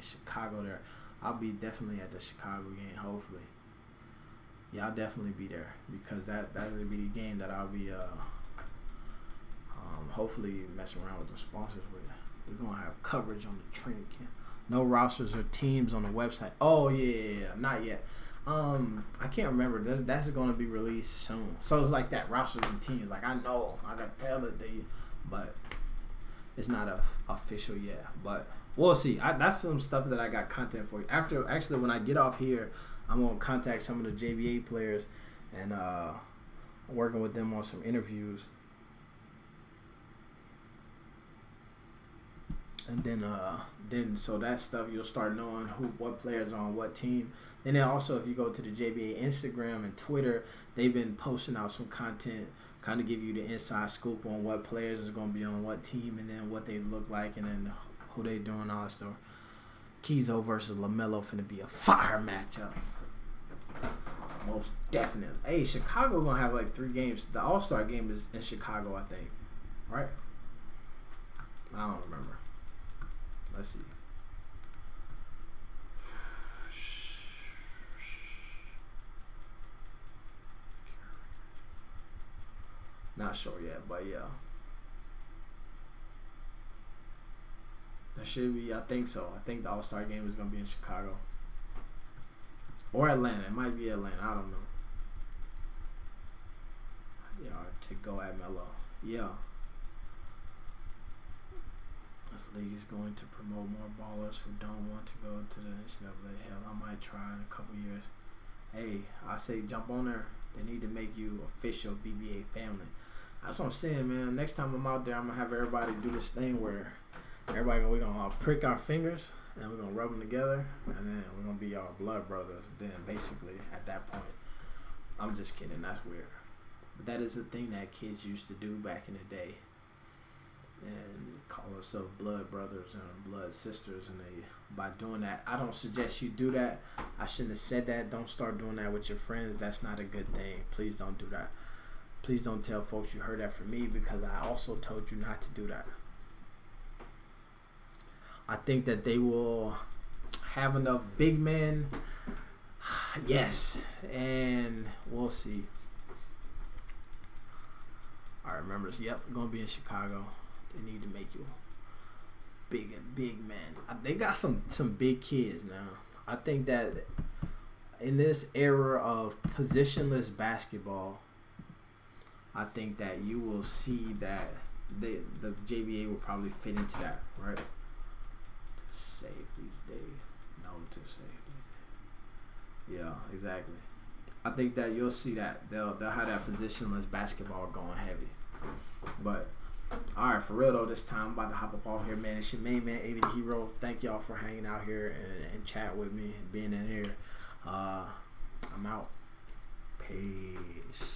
there. I'll be definitely at the Chicago game. Hopefully, yeah, I'll definitely be there, because that will be the game that I'll be hopefully messing around with the sponsors with. We're gonna have coverage on the training camp. No rosters or teams on the website. Oh yeah, not yet. I can't remember. That's going to be released soon. So it's like that, rosters and teams. Like I know, I got to tell it to you, but it's not official yet. But we'll see. That's some stuff that I got content for you. Actually, when I get off here, I'm gonna contact some of the JBA players and working with them on some interviews. And then so that stuff, you'll start knowing what players are on what team. And then also, if you go to the JBA Instagram and Twitter, they've been posting out some content, kind of give you the inside scoop on what players is going to be on what team, and then what they look like, and then who they doing, all that stuff. Kizo versus LaMelo finna be a fire matchup. Most definitely. Hey, Chicago gonna have like 3 games. The All-Star game is in Chicago, I think. Right? I don't remember. Let's see. Not sure yet, but yeah. That should be, I think so. I think the All-Star game is going to be in Chicago. Or Atlanta. It might be Atlanta. I don't know. Yeah, to go at Melo. Yeah. This league is going to promote more ballers who don't want to go to the NCAA. Hell, I might try in a couple years. Hey, I say jump on there. They need to make you official BBA family. That's what I'm saying, man. Next time I'm out there, I'm gonna have everybody do this thing where we're gonna prick our fingers and we're gonna rub them together, and then we're gonna be all blood brothers. Then basically at that point, I'm just kidding. That's weird, but that is the thing that kids used to do back in the day, and call themselves blood brothers and blood sisters. And they, by doing that, I don't suggest you do that. I shouldn't have said that. Don't start doing that with your friends. That's not a good thing. Please don't do that. Please don't tell folks you heard that from me, because I also told you not to do that. I think that they will have enough big men. Yes, and we'll see. I remember this. Yep, going to be in Chicago. They need to make you big man. They got some big kids now. I think that in this era of positionless basketball, I think that you will see that the JBA will probably fit into that, right? To save these days. No, to save these days. Yeah, exactly. I think that you'll see that they'll have that positionless basketball going heavy. But all right, for real though, this time I'm about to hop up off here, man. It's your main man, 80 the Hero. Thank y'all for hanging out here and chat with me and being in here. I'm out. Peace.